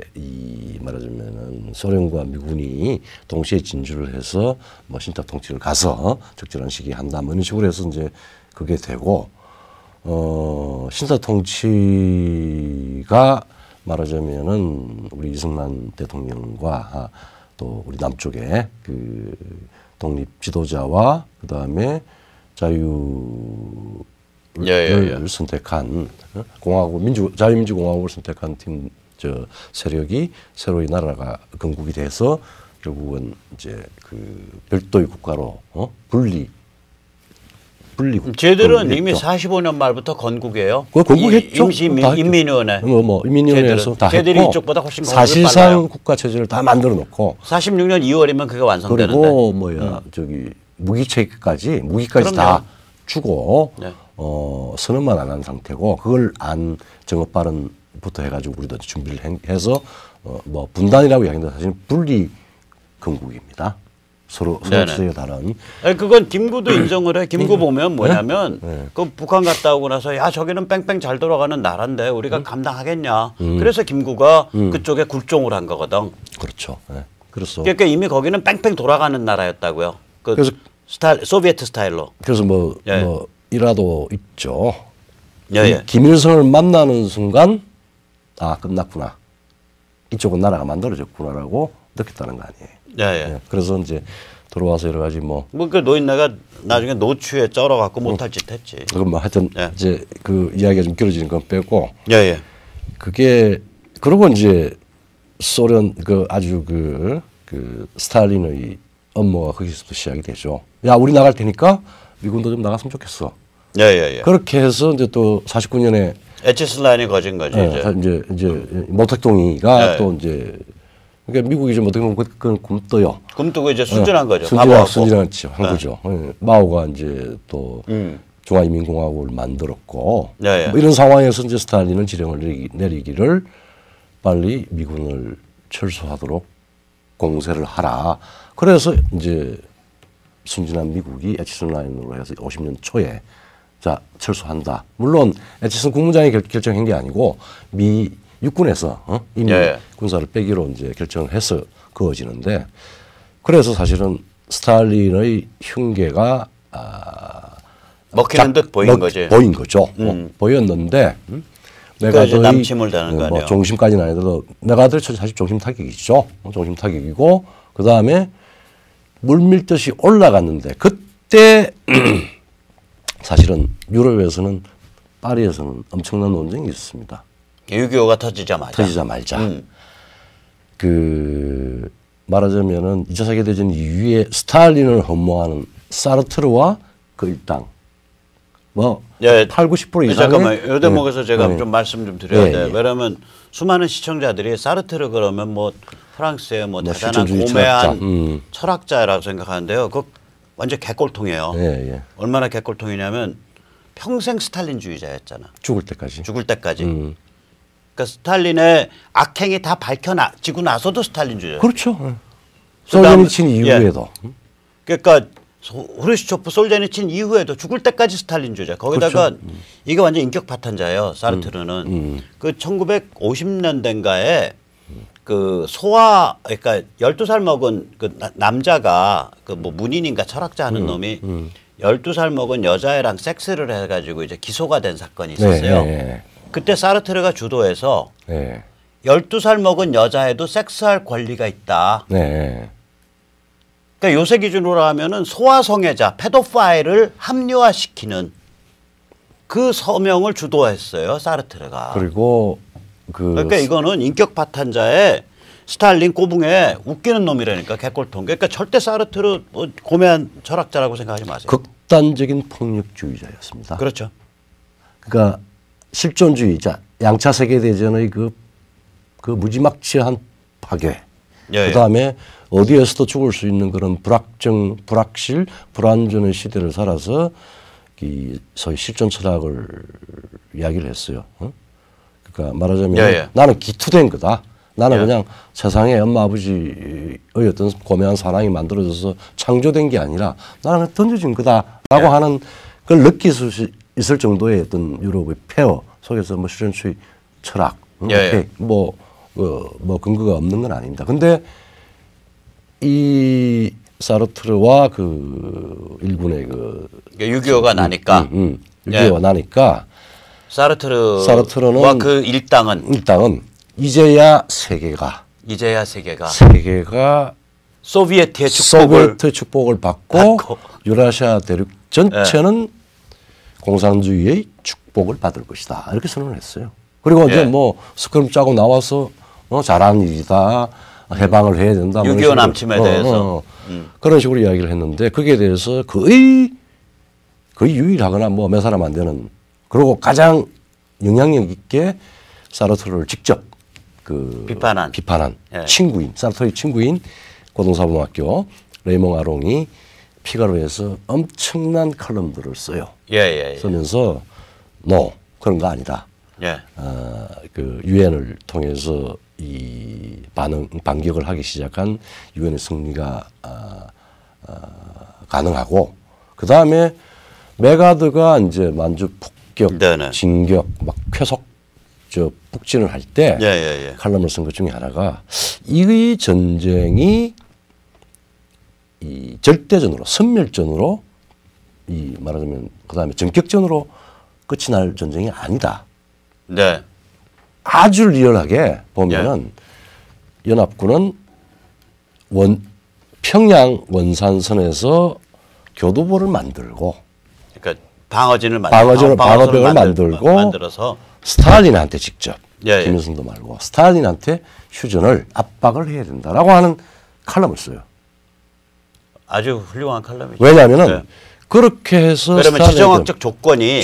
Speaker 2: 말하자면은 소련과 미군이 동시에 진주를 해서 뭐 신탁 통치를 가서 적절한 시기에 한다 뭐 이런 식으로 해서 이제 그게 되고 신탁 통치가 말하자면은 우리 이승만 대통령과 또 우리 남쪽에 그 독립 지도자와 그 다음에 자유를 선택한 공화국 자유민주공화국을 선택한 팀 세력이 새로이 나라가 건국이 돼서 결국은 이제 그 별도의 국가로 분리.
Speaker 1: 쟤들은 이미 45년 말부터 건국이에요.
Speaker 2: 그 건국했죠.
Speaker 1: 임시 인민위원회.
Speaker 2: 인민위원회에서 다
Speaker 1: 쟤들이
Speaker 2: 했고
Speaker 1: 이쪽보다 훨씬
Speaker 2: 사실상
Speaker 1: 빨라요.
Speaker 2: 국가 체제를 다 만들어 놓고
Speaker 1: 46년 2월이면 그게 완성되는데.
Speaker 2: 그리고 저기 무기까지
Speaker 1: 그럼요.
Speaker 2: 다 주고
Speaker 1: 네.
Speaker 2: 선언만 안 한 상태고 그걸 안 정업 발언부터 해가지고 우리도 준비를 해서 뭐 분단이라고 이야기하는데 사실 분리 건국입니다. 서로 체제가 다른.
Speaker 1: 아니, 그건 김구도 인정을 해. 김구 보면 뭐냐면 그 북한 갔다 오고 나서 야 저기는 뺑뺑 잘 돌아가는 나라인데 우리가 감당하겠냐. 그래서 김구가 그쪽에 굴종을 한 거거든.
Speaker 2: 그렇죠. 네. 그래서
Speaker 1: 그러니까 이미 거기는 뺑뺑 돌아가는 나라였다고요. 그래서 소비에트 스타일로.
Speaker 2: 그래서 뭐 일화도 있죠.
Speaker 1: 예.
Speaker 2: 김일성을 만나는 순간 끝났구나. 이쪽은 나라가 만들어졌구나라고 느꼈다는 거 아니에요.
Speaker 1: 예.
Speaker 2: 그래서 이제 들어와서 여러 가지
Speaker 1: 그 노인네가 나중에 노추에 쩔어갖고 못할 짓 했지.
Speaker 2: 그건 뭐 하여튼 이제 그 이야기가 좀 길어지는 건 빼고.
Speaker 1: 예.
Speaker 2: 그게 그러고 이제 소련 아주 스탈린의 업무가 거기서부터 시작이 되죠. 야 우리 나갈 테니까 미군도 좀 나갔으면 좋겠어.
Speaker 1: 예.
Speaker 2: 그렇게 해서 이제 또 49년에
Speaker 1: 에치슬라인이 거진 거지
Speaker 2: 이제 모택동이가 또 이제 그러니까 미국이 좀 어떻게 보면 그건 굶떠요.
Speaker 1: 굶뜨고 이제 순진한 거죠.
Speaker 2: 순진한 거죠. 마오가 이제 또 중화인민공화국을 만들었고 뭐 이런 상황에서 이제 스탈린은 지령을 내리기를 빨리 미군을 철수하도록 공세를 하라. 그래서 이제 순진한 미국이 에치슨 라인으로 해서 50년 초에 자 철수한다. 물론 에치슨 국무장이 결정한 게 아니고 미 육군에서 이미 군사를 빼기로 이제 결정을 해서 그어지는데 그래서 사실은 스탈린의 흉계가
Speaker 1: 먹히는 듯 보인 거지.
Speaker 2: 보인 거죠. 보였는데
Speaker 1: 내가 남침을 다는 거 아니에요.
Speaker 2: 중심까지는 아니더라도 내가들 사실 중심 타격이죠. 중심 타격이고 그 다음에 물밀듯이 올라갔는데 그때 사실은 유럽에서는 파리에서는 엄청난 논쟁이 있었습니다.
Speaker 1: 6.25가 터지자마자.
Speaker 2: 말하자면은 2차 세계대전 이후에 스탈린을 흠모하는 사르트르와 그 일당 80-90% 이상의
Speaker 1: 잠깐만 이 대목에서 제가 좀 말씀 좀 드려야 돼요. 왜냐하면 수많은 시청자들이 사르트르 그러면 뭐 프랑스의 뭐 대단한 고매한 철학자라고 생각하는데요. 그거 완전 개꼴통이에요. 얼마나 개꼴통이냐면 평생 스탈린주의자였잖아.
Speaker 2: 죽을 때까지.
Speaker 1: 그러니까 스탈린의 악행이 다 밝혀지고 나서도 스탈린주의자.
Speaker 2: 그렇죠. 솔제니친 이후에도.
Speaker 1: 그러니까 후르시초프, 솔제니친 이후에도 죽을 때까지 스탈린주의자. 거기다가
Speaker 2: 그렇죠.
Speaker 1: 이게 완전 인격 파탄자예요. 사르트르는. 그 1950년대인가에 그 그러니까 12살 먹은 그 남자가 그 뭐 문인인가 철학자 하는 놈이 12살 먹은 여자애랑 섹스를 해가지고 이제 기소가 된 사건이 있었어요. 그때 사르트르가 주도해서 12살 먹은 여자애도 섹스할 권리가 있다. 그러니까 요새 기준으로 하면은 소아성애자, 페도파일을 합리화시키는 그 서명을 주도했어요. 사르트르가.
Speaker 2: 그리고
Speaker 1: 그러니까 이거는 인격 파탄자의 스탈린 꼬붕에 웃기는 놈이라니까 개꼴통. 그러니까 절대 사르트르 고매한 철학자라고 생각하지 마세요.
Speaker 2: 극단적인 폭력주의자였습니다.
Speaker 1: 그렇죠.
Speaker 2: 그러니까 실존주의자, 양차 세계대전의 그 무지막지한 파괴.
Speaker 1: 예,
Speaker 2: 그다음에 어디에서도 죽을 수 있는 그런 불확실, 불안전의 시대를 살아서 이 소위 실존 철학을 이야기를 했어요. 그러니까 말하자면 나는 기투된 거다. 나는 그냥 세상에 엄마 아버지의 어떤 고매한 사랑이 만들어져서 창조된 게 아니라 나는 던져진 거다라고 하는 걸 느낄 수 있을 정도의 어떤 유럽의 폐허 속에서 뭐 실존주의 철학, 뭐 근거가 없는 건 아닙니다. 근데 이 사르트르와 그 일군의 그
Speaker 1: 6.25가 나니까
Speaker 2: 6.25가 나니까
Speaker 1: 사르트르와 그 일당은
Speaker 2: 이제야 세계가
Speaker 1: 소비에트의
Speaker 2: 축복을 받고 유라시아 대륙 전체는 공산주의의 축복을 받을 것이다. 이렇게 선언을 했어요. 그리고 이제 뭐 스크림 짜고 나와서 잘한 일이다. 해방을 해야 된다.
Speaker 1: 6.25 남침에 대해서
Speaker 2: 그런 식으로 이야기를 했는데 거기에 대해서 거의 유일하거나 뭐 몇 사람 안 되는 그리고 가장 영향력 있게 사르트르를 직접 비판한 친구인 사르트르의 친구인 고등사범학교 레이몽 아롱이 피가로에서 엄청난 칼럼들을 써요. 쓰면서 그런 거 아니다. 그 유엔을 통해서 이 반격을 하기 시작한 유엔의 승리가 가능하고 그 다음에 메가드가 이제 만주 폭격, 진격, 막 쾌속 북진을 할 때 칼럼을 쓴 것 중에 하나가 이 전쟁이 이 절대전으로 선멸전으로 이 말하자면 그 다음에 전격전으로 끝이 날 전쟁이 아니다. 아주 리얼하게 보면은 연합군은 평양 원산선에서 교두보를 만들고
Speaker 1: 그러니까 방어벽을
Speaker 2: 만들어서 스탈린한테 직접 김일성도 말고 스탈린한테 휴전을 압박을 해야 된다라고 하는 칼럼을 써요.
Speaker 1: 아주 훌륭한 칼럼이죠.
Speaker 2: 왜냐하면은 그렇게 해서
Speaker 1: 그러면 지정학적 조건이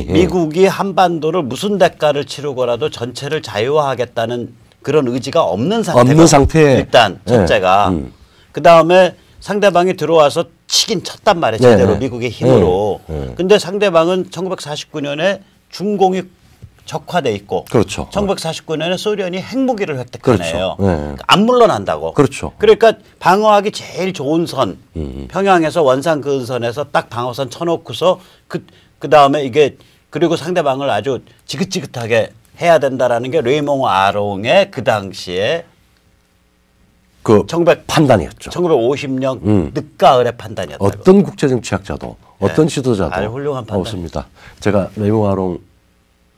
Speaker 1: 미국이 한반도를 무슨 대가를 치르고라도 전체를 자유화하겠다는 그런 의지가 없는 상태가 일단 첫째가 그 다음에 상대방이 들어와서 치긴 쳤단 말이에요. 제대로 미국의 힘으로. 근데 상대방은 1949년에 중공이 적화돼 있고 1949년에 소련이 핵무기를 획득하네요. 안 물러난다고. 그러니까 방어하기 제일 좋은 선 평양에서 원산 근선에서 딱 방어선 쳐놓고서 그 다음에 이게 그리고 상대방을 아주 지긋지긋하게 해야 된다라는 게 레이몽 아롱의 그 당시에
Speaker 2: 그 판단이었죠.
Speaker 1: 1950년 늦가을의 판단이었다고.
Speaker 2: 어떤 국제정치학자도 어떤 지도자도
Speaker 1: 아주 훌륭한 판단.
Speaker 2: 없습니다. 제가 레이몽 아롱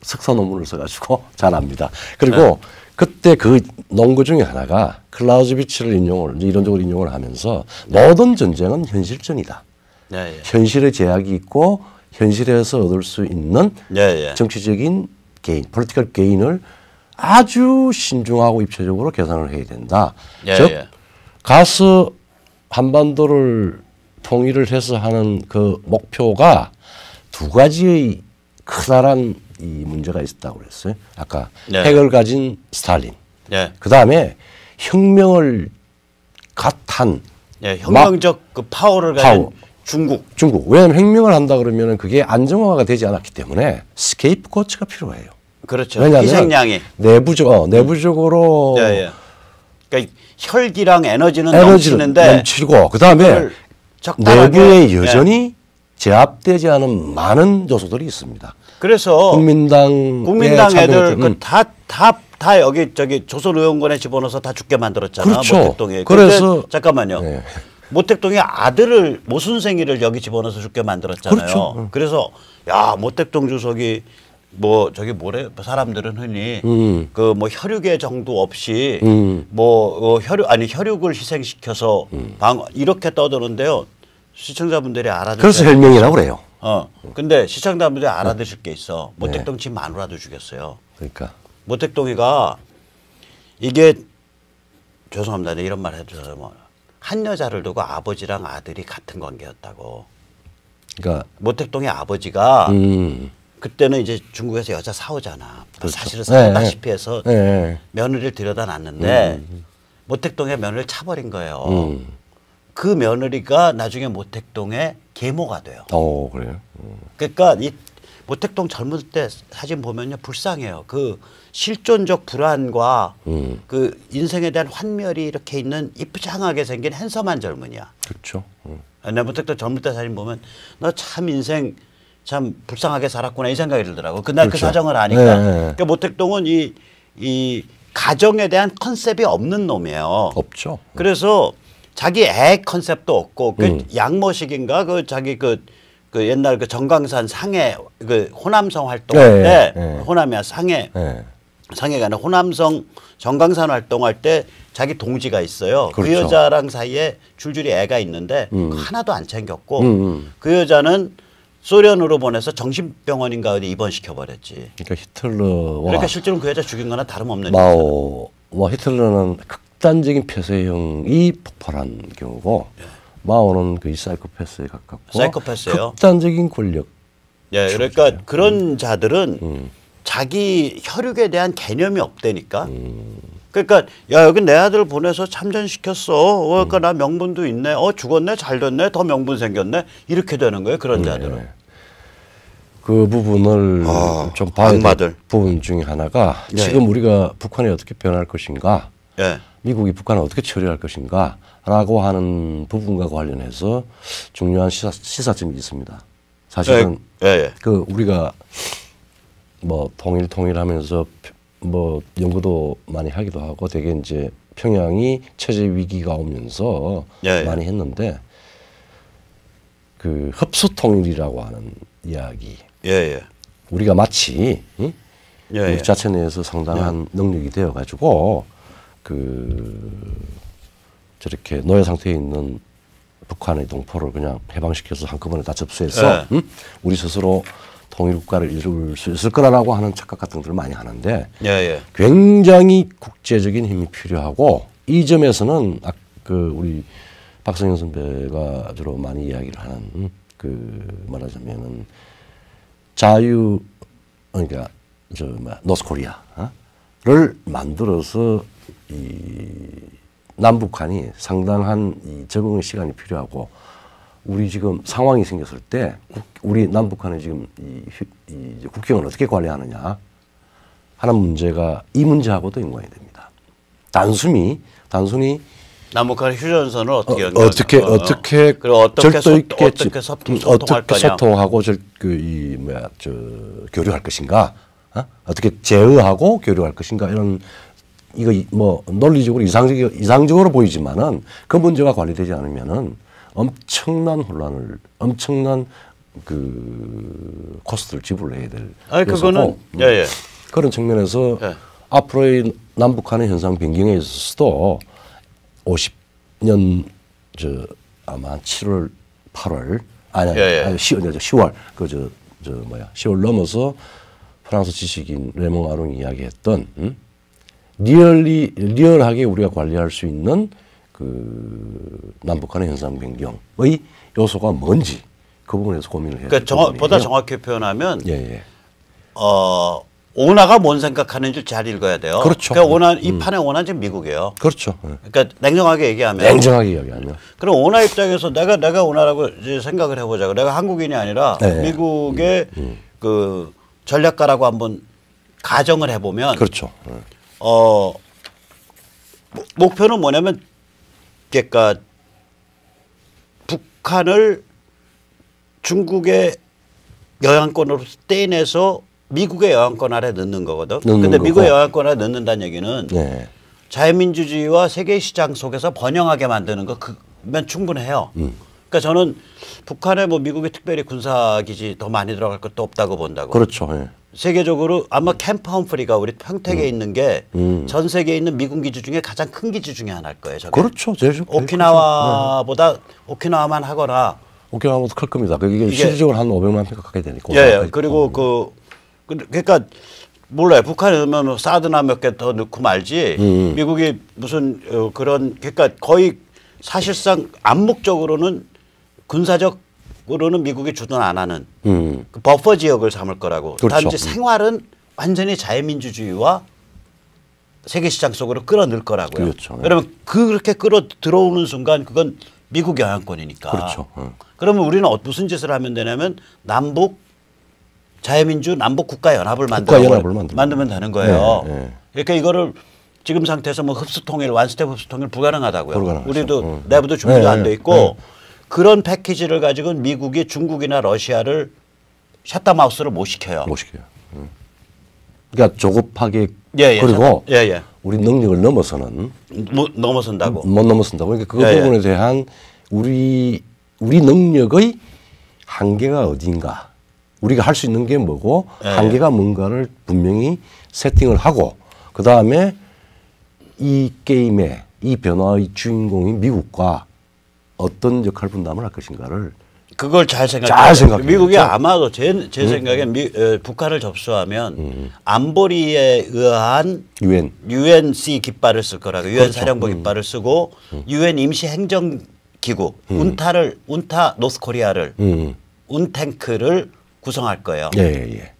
Speaker 2: 석사 논문을 써가지고 잘 압니다. 그리고 그때 그 논거 중에 하나가 클라우즈비치를 이론적으로 인용을 하면서 모든 전쟁은 현실전이다. 현실의 제약이 있고 현실에서 얻을 수 있는 정치적인 게인, 폴리티컬 게인을 아주 신중하고 입체적으로 계산을 해야 된다. 즉 가서 한반도를 통일을 해서 하는 그 목표가 두 가지의 커다란 이 문제가 있었다고 그랬어요. 아까 핵을 가진 스탈린. 그 다음에 혁명을 갓한
Speaker 1: 혁명적 그 파워를 가진 중국.
Speaker 2: 왜냐하면 혁명을 한다 그러면 그게 안정화가 되지 않았기 때문에 스케이프고츠가 필요해요.
Speaker 1: 그렇죠. 희생양이
Speaker 2: 내부적으로
Speaker 1: 그러니까 혈기랑 에너지는
Speaker 2: 넘치고 그 다음에 내부에 여전히 제압되지 않은 많은 요소들이 있습니다.
Speaker 1: 그래서
Speaker 2: 국민당
Speaker 1: 애들 다 여기 조선의원군에 집어넣어서 다 죽게 만들었잖아. 모택동에.
Speaker 2: 그래서
Speaker 1: 잠깐만요. 모택동의 아들을 모순생이를 여기 집어넣어서 죽게 만들었잖아요. 그래서 야 모택동 주석이 뭐 저기 뭐래 사람들은 흔히 그 뭐 혈육의 정도 없이 뭐 혈육을 희생시켜서 이렇게 떠드는데요. 시청자분들이 알아듣.
Speaker 2: 그래서 혈명이라고 그래요.
Speaker 1: 근데 시청자분들이 알아들으실 게 있어. 모택동 집 마누라도 죽였어요.
Speaker 2: 그러니까
Speaker 1: 모택동이가 이게 죄송합니다. 이런 말 해줘서 뭐 한 여자를 두고 아버지랑 아들이 같은 관계였다고.
Speaker 2: 그러니까
Speaker 1: 모택동의 아버지가 그때는 이제 중국에서 여자 사오잖아. 사실은 사오다시피 해서 며느리를 들여다 놨는데 모택동의 며느리를 차버린 거예요. 그 며느리가 나중에 모택동의 계모가 돼요.
Speaker 2: 그래요?
Speaker 1: 그러니까 이 모택동 젊을 때 사진 보면요 불쌍해요. 그 실존적 불안과 그 인생에 대한 환멸이 이렇게 있는 이쁘장하게 생긴 핸섬한 젊은이야.
Speaker 2: 그렇죠.
Speaker 1: 내 모택동 젊을 때 사진 보면 너 참 인생 참 불쌍하게 살았구나 이 생각이 들더라고. 그날 그렇죠. 그 사정을 아니까. 네. 그러니까 모택동은 이 가정에 대한 컨셉이 없는 놈이에요.
Speaker 2: 없죠.
Speaker 1: 그래서 자기 애 컨셉도 없고 그 양모식인가 그 자기 그 옛날 그 정강산 상해 그 호남성 활동할 때 호남이야 상해 상해가 아니라 호남성 정강산 활동할 때 자기 동지가 있어요. 그렇죠. 그 여자랑 사이에 줄줄이 애가 있는데 하나도 안 챙겼고 그 여자는 소련으로 보내서 정신병원인가 어디 입원시켜 버렸지.
Speaker 2: 그러니까 히틀러와
Speaker 1: 그러니까 실제로 그 여자 죽인 거나 다름없는
Speaker 2: 마오 히틀러는 극단적인 폐쇄형이 폭발한 경우고 마오는 거의 사이코패스에 가깝고
Speaker 1: 사이코패스예요.
Speaker 2: 극단적인 권력.
Speaker 1: 예, 그러니까 그런 자들은 자기 혈육에 대한 개념이 없다니까. 그러니까 야 여기 내 아들 보내서 참전시켰어. 그러니까 나 명분도 있네. 죽었네 잘 됐네 더 명분 생겼네 이렇게 되는 거예요. 그런 자들은.
Speaker 2: 그 부분을 좀 봐야 될 부분 중에 하나가 지금 우리가 북한이 어떻게 변할 것인가, 미국이 북한을 어떻게 처리할 것인가 라고 하는 부분과 관련해서 중요한 시사점이 있습니다. 사실은 그 우리가 뭐 통일하면서 뭐 연구도 많이 하기도 하고 되게 이제 평양이 체제 위기가 오면서 많이 했는데 그 흡수 통일이라고 하는 이야기. 우리가 마치 우리 자체 내에서 상당한 능력이 되어 가지고 저렇게 노예 상태에 있는 북한의 동포를 그냥 해방시켜서 한꺼번에 다 접수해서 우리 스스로 통일국가를 이룰 수 있을 거라고 하는 착각 같은 것들을 많이 하는데 굉장히 국제적인 힘이 필요하고 이 점에서는 우리 박성현 선배가 주로 많이 이야기를 하는 말하자면은 그러니까 노스코리아를 만들어서 이 남북한이 상당한 이 적응의 시간이 필요하고 우리 지금 상황이 생겼을 때 우리 남북한의 지금 이 국경을 어떻게 관리하느냐 하는 문제가 이 문제하고도 연관이 됩니다. 단순히
Speaker 1: 남북한의 휴전선을 어떻게
Speaker 2: 절도 있게
Speaker 1: 어떻게
Speaker 2: 소통하고 교류할 것인가, 어떻게 제어하고 교류할 것인가 이런 이거 뭐 논리적으로 이상적으로 보이지만은 그 문제가 관리되지 않으면은 엄청난 혼란을 엄청난 코스트를 지불해야 될.
Speaker 1: 그거는
Speaker 2: 그런 측면에서 앞으로의 남북한의 현상 변경에 있어서도 50년 아마 7월 8월 10월 10월 넘어서 프랑스 지식인 레몽 아롱이 이야기했던 리얼하게 우리가 관리할 수 있는 남북한의 현상 변경의 요소가 뭔지 그 부분에서 고민을 해야 됩니다.
Speaker 1: 그러니까 보다 정확히 표현하면 오나가 뭔 생각하는지 잘 읽어야 돼요.
Speaker 2: 그렇죠.
Speaker 1: 그러니까 이 판의 오나는 지금 미국이에요.
Speaker 2: 그렇죠.
Speaker 1: 그러니까 냉정하게 얘기하면. 그럼 오나 입장에서 내가 오나라고 이제 생각을 해보자고. 내가 한국인이 아니라 미국의 그 전략가라고 한번 가정을 해보면.
Speaker 2: 그렇죠.
Speaker 1: 목표는 뭐냐면, 그러니까 북한을 중국의 영향권으로 떼내서 미국의 영향권 아래 넣는 거거든. 근데 미국의 영향권 아래 넣는다는 얘기는 자유민주주의와 세계시장 속에서 번영하게 만드는 거면 충분해요. 그러니까 저는 북한에 뭐 미국이 특별히 군사기지 더 많이 들어갈 것도 없다고 본다고.
Speaker 2: 그렇죠.
Speaker 1: 세계적으로 아마 캠프 험프리가 우리 평택에 있는 게 전 세계에 있는 미군 기지 중에 가장 큰 기지 중에 하나일 거예요. 저게.
Speaker 2: 그렇죠. 제일
Speaker 1: 오키나와보다 오키나와만 하거나.
Speaker 2: 오키나와보다 클 겁니다. 이게 실질적으로 한 500만 평가 가게 되니까.
Speaker 1: 그리고 그러니까 몰라요. 북한에 넣으면 사드나 몇 개 더 넣고 말지. 미국이 무슨 그러니까 거의 사실상 암묵적으로는 군사적으로는 미국이 주둔 안 하는 그 버퍼 지역을 삼을 거라고.
Speaker 2: 그렇죠.
Speaker 1: 단지 생활은 완전히 자유민주주의와 세계 시장 속으로 끌어넣을 거라고요.
Speaker 2: 그렇죠.
Speaker 1: 그러면 그렇게 끌어 들어오는 순간 그건 미국 영향권이니까.
Speaker 2: 그렇죠.
Speaker 1: 그러면 우리는 무슨 짓을 하면 되냐면 남북 자유민주 남북 국가연합을 만들면 되는 거예요.
Speaker 2: 네, 네.
Speaker 1: 그러니까 이거를 지금 상태에서 뭐 흡수통일 원스텝 흡수통일 불가능하다고요.
Speaker 2: 불가능하죠.
Speaker 1: 우리도 내부도 준비도 안 돼 있고 그런 패키지를 가지고는 미국이 중국이나 러시아를 셧다마우스를 못 시켜요.
Speaker 2: 못 시켜요. 그러니까 조급하게
Speaker 1: 예,
Speaker 2: 그리고 우리 능력을 넘어서는
Speaker 1: 넘어선다고
Speaker 2: 못 넘어선다고. 그러니까 그 부분에 대한 우리 능력의 한계가 어딘가, 우리가 할 수 있는 게 뭐고 한계가 뭔가를 분명히 세팅을 하고 그 다음에 이 게임의 이 변화의 주인공이 미국과 어떤 역할 분담을 할 것인가를
Speaker 1: 그걸 잘 생각해요. 미국이 아마도 제 생각엔 북한을 접수하면 안보리에 의한 UNC 깃발을 쓸 거라고 유엔 사령부 깃발을 쓰고 유엔 임시 행정기구 운타 노스코리아를 운탱크를 구성할 거예요.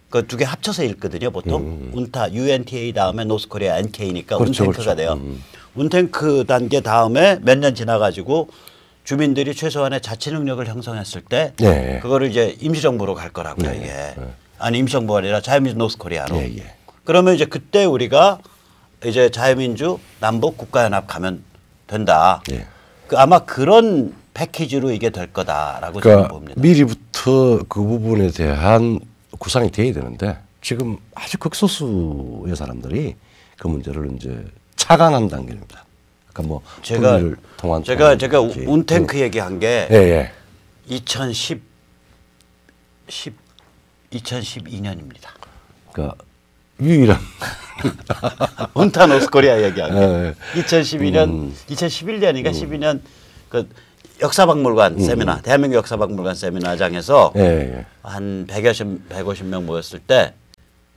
Speaker 1: 그 두 개 합쳐서 읽거든요. 보통 운타 UNTA 다음에 노스코리아 NK니까 운탱크가 돼요. 운탱크 단계 다음에 몇 년 지나가지고 주민들이 최소한의 자치 능력을 형성했을 때 그거를 이제 임시정부로 갈 거라고요. 이게 아니 임시정부가 아니라 자유민주 노스코리아로. 그러면 이제 그때 우리가 이제 자유민주 남북 국가연합 가면 된다. 아마 그런 패키지로 이게 될 거다라고 저는 봅니다.
Speaker 2: 미리부터 그 부분에 대한 구상이 돼야 되는데 지금 아주 극소수의 사람들이 그 문제를 이제 차관한 단계입니다. 그러니까 뭐
Speaker 1: 제가 운탱크 얘기한 게 2012년입니다.
Speaker 2: 그러니까 유일한
Speaker 1: 운타 노스코리아 얘기한 게 2011년인가 12년 그 역사박물관 세미나, 대한민국 역사박물관 세미나장에서 한 150명 모였을 때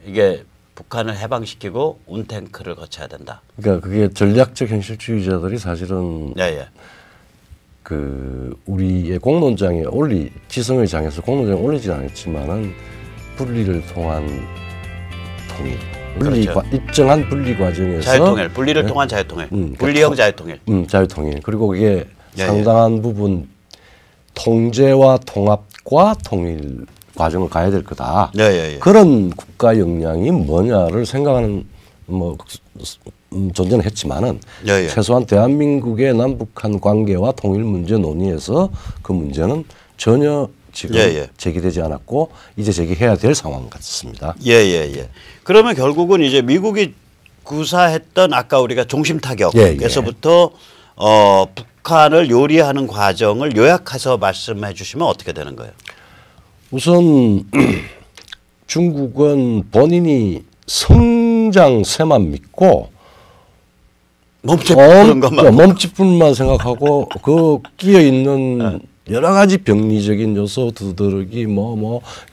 Speaker 1: 이게 북한을 해방시키고 운탱크를 거쳐야 된다.
Speaker 2: 그러니까 그게 전략적 현실주의자들이 사실은 그 우리의 공론장에 지성의 장에서 공론장에 올리지 않았지만은 분리를 통한 통일, 일정한 분리 과정에서
Speaker 1: 자유통일, 분리를 통한 자유통일, 분리형 자유통일,
Speaker 2: 자유통일. 그리고 그게 상당한 부분 통제와 통합과 통일 과정을 가야 될 거다. 그런 국가 역량이 뭐냐를 생각하는 존재는 했지만은 최소한 대한민국의 남북한 관계와 통일 문제 논의에서 그 문제는 전혀 지금 제기되지 않았고 이제 제기해야 될 상황 같습니다.
Speaker 1: 그러면 결국은 이제 미국이 구사했던 아까 우리가 종심 타격에서부터 북한을 요리하는 과정을 요약해서 말씀해 주시면 어떻게 되는 거예요?
Speaker 2: 우선 중국은 본인이 성장세만 믿고 몸집뿐만 생각하고 그 끼어 있는 여러 가지 병리적인 요소 두드러기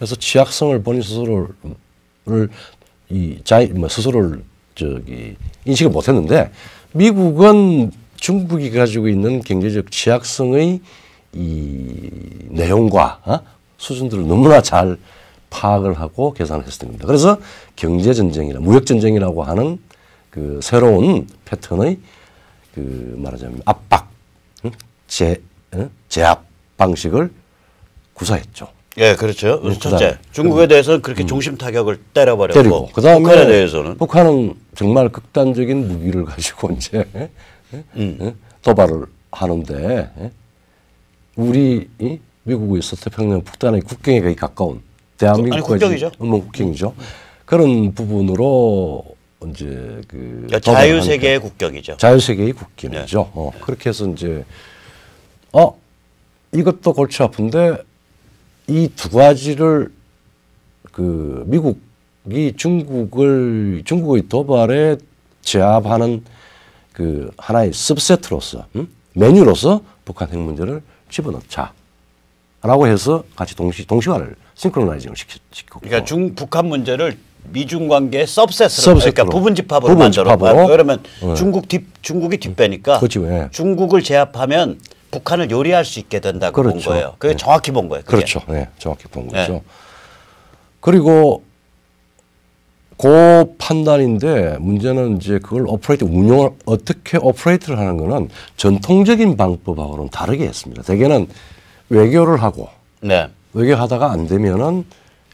Speaker 2: 해서 취약성을 본인 스스로를 스스로를 인식을 못했는데 미국은 중국이 가지고 있는 경제적 취약성의 이 내용과 수준들을 너무나 잘 파악을 하고 계산을 했을 겁니다. 그래서 경제전쟁이나 무역전쟁이라고 하는 그 새로운 패턴의 말하자면 압박, 제압 방식을 구사했죠.
Speaker 1: 그렇죠. 첫째, 중국에 대해서는 그렇게 종심 타격을 때리고
Speaker 2: 그다음에
Speaker 1: 북한에 대해서는
Speaker 2: 북한은 정말 극단적인 무기를 가지고 이제 도발을 하는데 우리 미국의 서태평양 북단의 국경에 거의 가까운 대한민국까지 국경이죠. 그런 부분으로 이제
Speaker 1: 자유세계의 국경이죠.
Speaker 2: 자유세계의 국경이죠. 그렇게 해서 이제 이것도 골치 아픈데 이 두 가지를 미국이 중국의 도발에 제압하는 하나의 섭세트로서 메뉴로서 북한 핵 문제를 집어넣자라고 해서 같이 동시화를 싱크로나이징을 시켰고.
Speaker 1: 그러니까 북한 문제를 미중 관계의 섭세트로 그러니까 부분 집합으로 만들어. 그러면 중국이 뒷배니까 중국을 제압하면 북한을 요리할 수 있게 된다고 본 거예요. 그게 정확히 본 거예요.
Speaker 2: 그렇죠. 정확히 본 거죠. 그리고 그 판단인데 문제는 이제 그걸 운영을 어떻게 오퍼레이트를 하는 거는 전통적인 방법하고는 다르게 했습니다. 대개는 외교를 하고
Speaker 1: 네.
Speaker 2: 외교하다가 안 되면은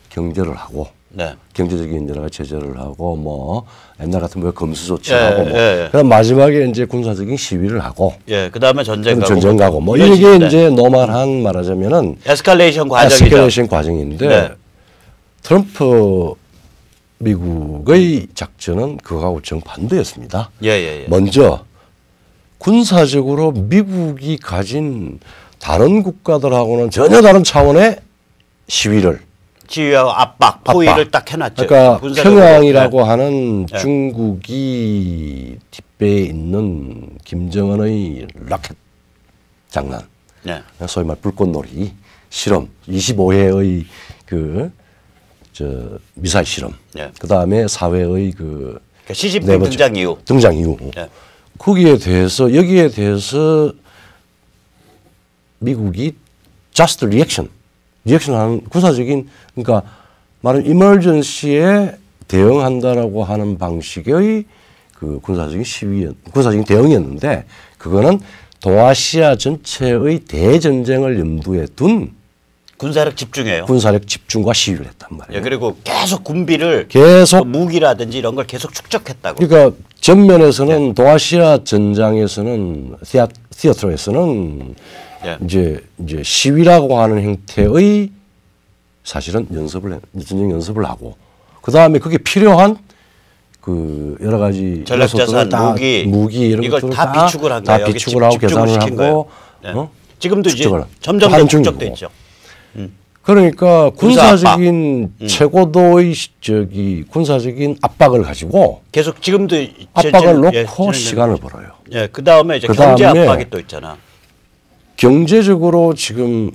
Speaker 2: 경제를 하고
Speaker 1: 네.
Speaker 2: 경제적인 여러 가지 제재를 하고 뭐 옛날 같으면 검수 조치하고 뭐 그다음 마지막에 이제 군사적인 시위를 하고
Speaker 1: 그다음에 전쟁
Speaker 2: 가고 뭐 이게 이제 노멀한 말하자면은
Speaker 1: 에스컬레이션 과정이죠.
Speaker 2: 에스컬레이션 과정인데 트럼프 미국의 작전은 그거하고 정반대였습니다. 먼저 군사적으로 미국이 가진 다른 국가들하고는 전혀 다른 차원의 시위를
Speaker 1: 지휘하고 압박, 포위를 딱 해놨죠.
Speaker 2: 그러니까 평양이라고 하는 중국이 뒷배에 있는 김정은의 라켓 장난, 소위 말 불꽃놀이 실험, 25회의 미사일 실험, 그 다음에 4회의
Speaker 1: 시진핑
Speaker 2: 등장 이후 거기에 대해서 여기에 대해서 미국이 just 리액션하는 군사적인 그러니까 말은 이머전시에 대응한다라고 하는 방식의 군사적인 군사적인 대응이었는데 그거는 동아시아 전체의 대전쟁을 염두에 둔
Speaker 1: 군사력
Speaker 2: 집중과 시위를 했단 말이에요.
Speaker 1: 그리고 계속 군비를 무기라든지 이런 걸 계속 축적했다고.
Speaker 2: 그러니까 전면에서는 동아시아 전장에서는 티어트로에서는 이제 시위라고 하는 형태의 사실은 전쟁 연습을 하고 그 다음에 그게 필요한 여러 가지
Speaker 1: 전략자산,
Speaker 2: 무기 이런
Speaker 1: 이걸
Speaker 2: 것들을
Speaker 1: 다 비축을 한 거예요.
Speaker 2: 비축을 하고 계산을 하고
Speaker 1: 지금도 이제 점점 더 축적돼 있죠.
Speaker 2: 그러니까 군사적인 최고도의 군사적인 압박을 가지고
Speaker 1: 계속 지금도
Speaker 2: 압박을 놓고 시간을 벌어요.
Speaker 1: 그 다음에 이제 경제 압박이 또 있잖아.
Speaker 2: 경제적으로 지금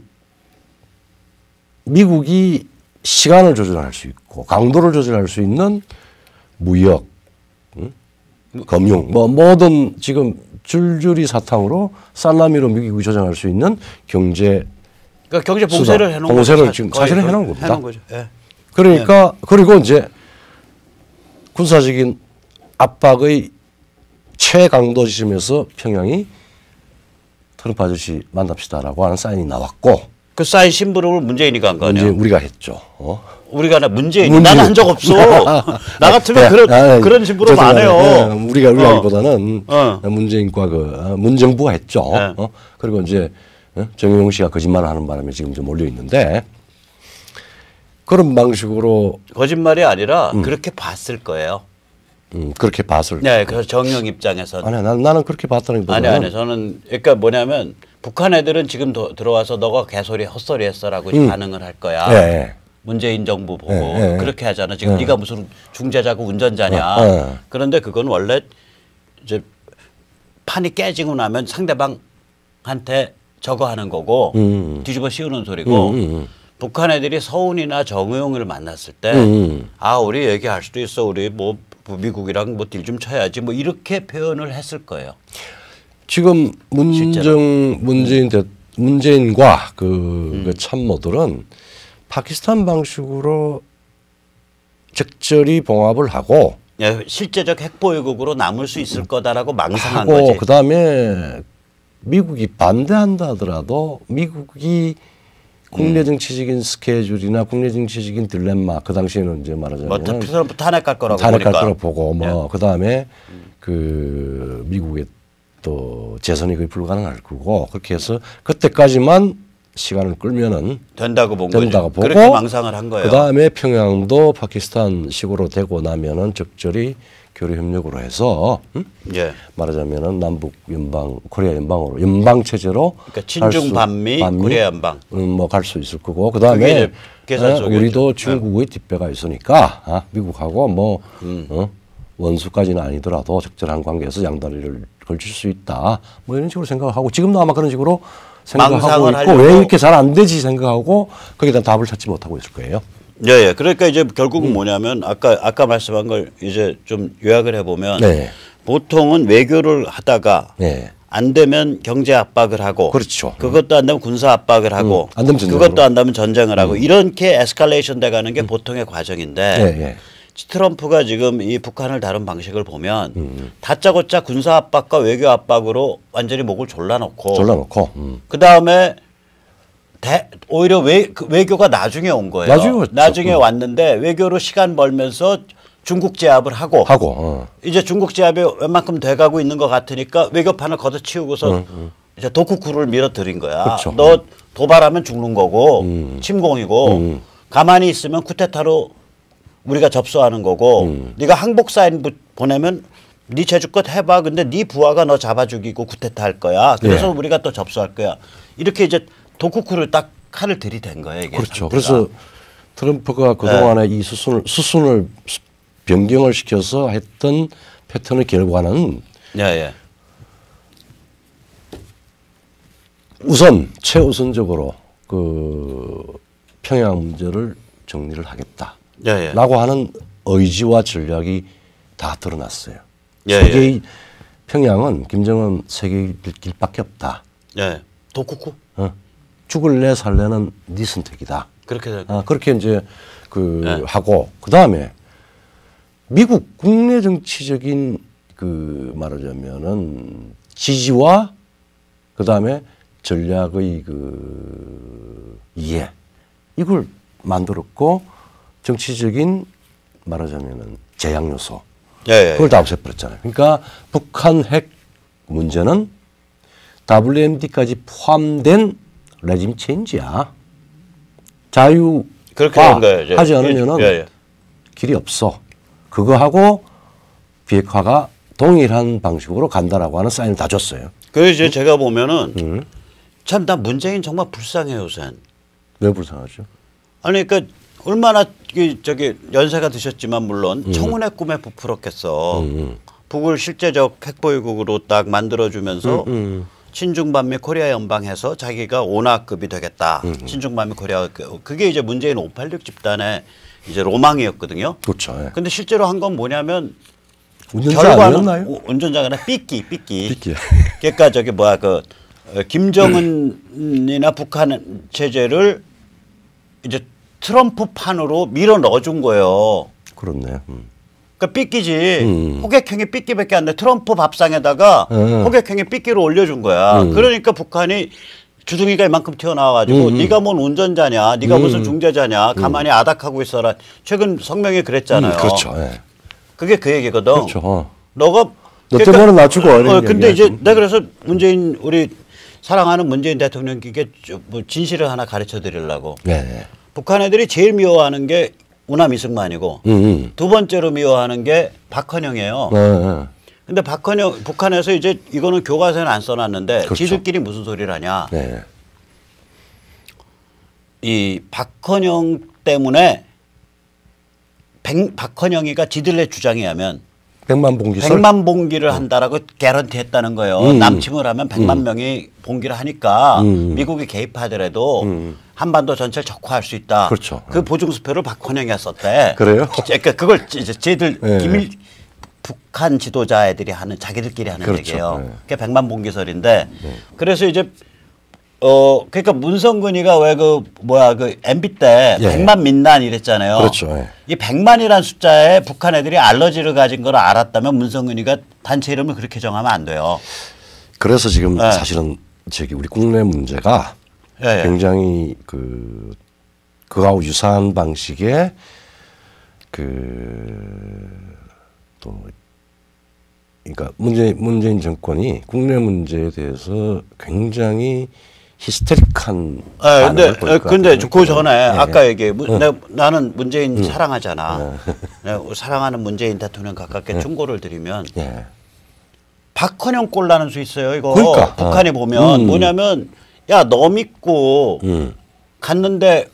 Speaker 2: 미국이 시간을 조절할 수 있고 강도를 조절할 수 있는 무역, 금융, 모든 지금 줄줄이 사탕으로 살라미로 미국이 조정할 수 있는 경제
Speaker 1: 봉쇄를 해놓은 거죠.
Speaker 2: 봉쇄를 지금 사실은 해놓은 겁니다. 그러니까 그리고 이제 군사적인 압박의 최강도 지점에서 평양이 트럼프 아저씨 만납시다라고 하는 사인이 나왔고
Speaker 1: 그 사인 심부름을 문재인이가 한 거 아니야?
Speaker 2: 우리가 했죠.
Speaker 1: 우리가 문재인. 나는 한 적 없어. 나 같으면 그런 심부름 안 해요.
Speaker 2: 우리가 하기보다는 문재인과 문정부가 했죠. 그리고 이제 정의용 씨가 거짓말을 하는 바람에 지금 좀 몰려 있는데 그런 방식으로
Speaker 1: 거짓말이 아니라 그렇게 봤을 거예요.
Speaker 2: 그렇게 봤을.
Speaker 1: 그래서 정의용 입장에서는.
Speaker 2: 아니, 나는 그렇게 봤다는
Speaker 1: 아니, 저는 그러니까 뭐냐면 북한 애들은 지금 들어와서 너가 개소리 헛소리 했어라고 반응을 할 거야. 문재인 정부 보고 그렇게 하잖아. 지금 네가 무슨 중재자고 운전자냐. 그런데 그건 원래 이제 판이 깨지고 나면 상대방한테 저거 하는 거고 뒤집어 씌우는 소리고 북한 애들이 서훈이나 정의용을 만났을 때 우리 얘기할 수도 있어. 우리 뭐 미국이랑 딜 좀 쳐야지 뭐 이렇게 표현을 했을 거예요.
Speaker 2: 지금 문재인과 그 참모들은 파키스탄 방식으로 적절히 봉합을 하고
Speaker 1: 실제적 핵보유국으로 남을 수 있을 거다라고 망상한 거지.
Speaker 2: 그다음에 미국이 반대한다 하더라도 미국이 국내 정치적인 스케줄이나 국내 정치적인 딜레마 그 당시에는 이제 말하자면
Speaker 1: 트럼프 탄핵할 거라고
Speaker 2: 보고 그다음에 미국의 또 재선이 거의 불가능할 거고 그렇게 해서 그때까지만 시간을 끌면은
Speaker 1: 된다고 보고
Speaker 2: 그렇게
Speaker 1: 망상을 한 거예요.
Speaker 2: 그다음에 평양도 파키스탄식으로 되고 나면은 적절히 교류 협력으로 해서 말하자면은 남북 연방 코리아 연방으로 연방 체제로
Speaker 1: 그러니까 친중 반미 코리아 연방
Speaker 2: 뭐 갈 수 있을 거고 그다음에 우리도 중국의 뒷배가 있으니까 미국하고 뭐 원수까지는 아니더라도 적절한 관계에서 양다리를 걸칠 수 있다 뭐 이런 식으로 생각하고 지금도 아마 그런 식으로 생각하고 있고 왜 이렇게 잘 안 되지 생각하고 거기에 대한 답을 찾지 못하고 있을 거예요.
Speaker 1: 그러니까 이제 결국은 뭐냐면 아까 말씀한 걸 이제 좀 요약을 해보면 보통은 외교를 하다가 안 되면 경제 압박을 하고
Speaker 2: 그렇죠.
Speaker 1: 그것도 안 되면 군사 압박을 하고 그것도 안 되면 전쟁을 하고 이렇게 에스컬레이션 돼가는 게 보통의 과정인데 트럼프가 지금 이 북한을 다룬 방식을 보면 다짜고짜 군사 압박과 외교 압박으로 완전히 목을 졸라놓고 그 다음에 오히려 외교가 나중에 온 거예요. 나중에 왔는데 외교로 시간 벌면서 중국 제압을 하고 이제 중국 제압이 웬만큼 돼가고 있는 것 같으니까 외교판을 걷어치우고서 이제 독후쿠를 밀어들인 거야.
Speaker 2: 그렇죠.
Speaker 1: 너 도발하면 죽는 거고 침공이고 가만히 있으면 쿠데타로 우리가 접수하는 거고 네가 항복 사인 보내면 네 제주껏 해봐. 근데 네 부하가 너 잡아 죽이고 쿠데타 할 거야. 그래서 우리가 또 접수할 거야. 이렇게 이제 독후쿠를 딱 칼을 들이댄 거예요. 이게
Speaker 2: 그렇죠. 상태가. 그래서 트럼프가 그동안에 이 수순을 변경을 시켜서 했던 패턴의 결과는 우선 최우선적으로 그 평양 문제를 정리를 하겠다라고 하는 의지와 전략이 다 드러났어요. 세계의 평양은 김정은 세계의 길밖에 없다.
Speaker 1: 독후쿠?
Speaker 2: 죽을래 살래는 네 선택이다.
Speaker 1: 그렇게
Speaker 2: 이제 하고 그 다음에 미국 국내 정치적인 그 말하자면은 지지와 그 다음에 전략의 그 이해 이걸 만들었고 정치적인 말하자면은 제약 요소 그걸 다 없애버렸잖아요. 그러니까 북한 핵 문제는 WMD까지 포함된 레짐 체인지야. 자유화 하지 않으면은 길이 없어. 그거하고 비핵화가 동일한 방식으로 간다라고 하는 사인을 다 줬어요.
Speaker 1: 그래서 이제 제가 보면은 참 나 문재인 정말 불쌍해요, 우선.
Speaker 2: 왜 불쌍하죠?
Speaker 1: 아니 그러니까 얼마나 저기 연세가 드셨지만 물론 청운의 꿈에 부풀었겠어. 북을 실제적 핵보유국으로 딱 만들어주면서 친중반미 코리아 연방해서 자기가 온화급이 되겠다. 친중반미 코리아 그게 이제 문재인 586 집단의 이제 로망이었거든요.
Speaker 2: 그렇죠.
Speaker 1: 근데 실제로 한 건 뭐냐면
Speaker 2: 운전자 아니었나요?
Speaker 1: 운전자가 아니라 삐끼. 그러니까 저기 뭐야 김정은이나 북한 체제를 이제 트럼프판으로 밀어 넣어준 거예요.
Speaker 2: 그렇네요.
Speaker 1: 그러니까 삐끼지. 호객행위 삐끼밖에 안 돼. 트럼프 밥상에다가 호객행위 삐끼를 올려준 거야. 그러니까 북한이 주둥이가 이만큼 튀어나와가지고 네가 뭔 운전자냐, 네가 무슨 중재자냐, 가만히 아닥하고 있어라. 최근 성명이 그랬잖아요.
Speaker 2: 그렇죠.
Speaker 1: 그게 그 얘기거든.
Speaker 2: 그렇죠.
Speaker 1: 너가
Speaker 2: 너 때문에 나 죽어.
Speaker 1: 근데 이제 내가 그래서 문재인 우리 사랑하는 문재인 대통령께 뭐 진실을 하나 가르쳐 드리려고. 북한 애들이 제일 미워하는 게 우남 이승만이고 두 번째로 미워하는 게 박헌영이에요. 근데 북한에서 이제 이거는 교과서에는 안 써놨는데 그렇죠. 지들끼리 무슨 소리를 하냐. 이 박헌영 때문에 박헌영이가 지들의 주장에 하면 100만 봉기를 한다라고 개런티 했다는 거예요. 남침을 하면 100만 명이 봉기를 하니까 미국이 개입하더라도 한반도 전체를 적화할 수 있다.
Speaker 2: 그렇죠.
Speaker 1: 그 보증수표를 박헌영이 썼대.
Speaker 2: 그래요?
Speaker 1: 그러니까 그걸 이제 쟤들 북한 지도자 애들이 하는 자기들끼리 하는
Speaker 2: 그렇죠.
Speaker 1: 얘기예요. 그게 100만 봉기설인데 그래서 이제 그러니까 문성근이가 왜 그 MB 때 100만 민난 이랬잖아요.
Speaker 2: 그렇죠.
Speaker 1: 이 100만이라는 숫자에 북한 애들이 알러지를 가진 걸 알았다면 문성근이가 단체 이름을 그렇게 정하면 안 돼요.
Speaker 2: 그래서 지금 사실은 우리 국내 문제가 굉장히 그하고 유사한 방식의 그러니까 문재인 정권이 국내 문제에 대해서 굉장히 히스테릭한
Speaker 1: 근데 그 전에 아까 얘기해 나는 문재인 사랑하잖아. 내가 사랑하는 문재인 대통령 가깝게 충고를 드리면 박헌영 꼴 나는 수 있어요. 이거
Speaker 2: 그러니까.
Speaker 1: 북한이 보면 뭐냐면 야 너 믿고 갔는데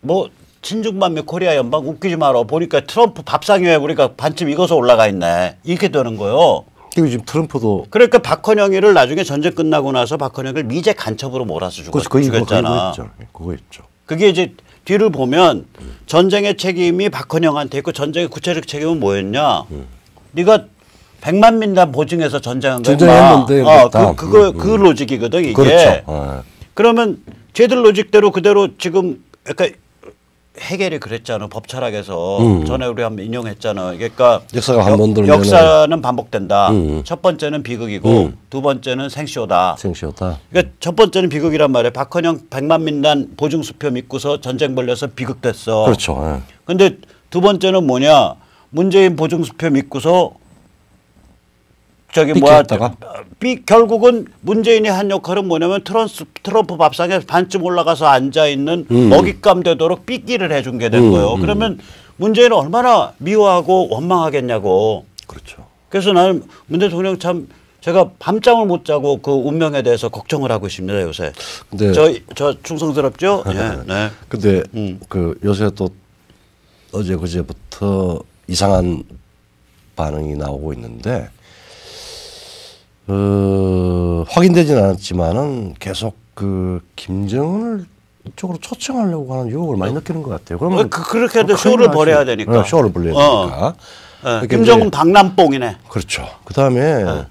Speaker 1: 뭐 친중반미 코리아 연방 웃기지 마라. 보니까 트럼프 밥상 위에 우리가 반쯤 익어서 올라가 있네. 이렇게 되는 거예요.
Speaker 2: 이거 지금 트럼프도
Speaker 1: 그러니까 박헌영이를 나중에 전쟁 끝나고 나서 박헌영을 미제 간첩으로 몰아서 죽였잖아.
Speaker 2: 그거 있죠.
Speaker 1: 그게 이제 뒤를 보면 전쟁의 책임이 박헌영한테 있고 전쟁의 구체적 책임은 뭐였냐? 네가 100만 민단 보증해서 전쟁한 거야.
Speaker 2: 전쟁했는데
Speaker 1: 그 로직이거든 이게.
Speaker 2: 그렇죠.
Speaker 1: 그러면 쟤들 로직대로 그대로 지금 약간 해겔이 그랬잖아. 법철학에서 전에 우리 한번 인용했잖아. 그러니까
Speaker 2: 역사가 한 번 돌면
Speaker 1: 역사는 반복된다. 첫 번째는 비극이고 두 번째는 생쇼다.
Speaker 2: 생쇼다.
Speaker 1: 그러니까 첫 번째는 비극이란 말이야. 박헌영 100만 민단 보증수표 믿고서 전쟁 벌려서 비극됐어.
Speaker 2: 그렇죠.
Speaker 1: 근데 두 번째는 뭐냐? 문재인 보증수표 믿고서 저기 뭐야? 결국은 문재인이 한 역할은 뭐냐면 트럼프 밥상에 반쯤 올라가서 앉아 있는 먹잇감 되도록 삐끼를 해준 게 된 거예요. 그러면 문재인은 얼마나 미워하고 원망하겠냐고.
Speaker 2: 그렇죠.
Speaker 1: 그래서 나는 문 대통령 참 제가 밤잠을 못 자고 그 운명에 대해서 걱정을 하고 있습니다 요새. 근데 저 충성스럽죠? 네. 네.
Speaker 2: 근데 그 요새 또 어제 그제부터 이상한 반응이 나오고 있는데. 확인되지는 않았지만은 계속 그 김정은을 이쪽으로 초청하려고 하는 유혹을 많이 느끼는 것 같아요. 그러면
Speaker 1: 그렇게 해도 쇼를 벌여야 되니까.
Speaker 2: 쇼를 벌여야 되니까.
Speaker 1: 김정은 박람뽕이네.
Speaker 2: 그렇죠. 그 다음에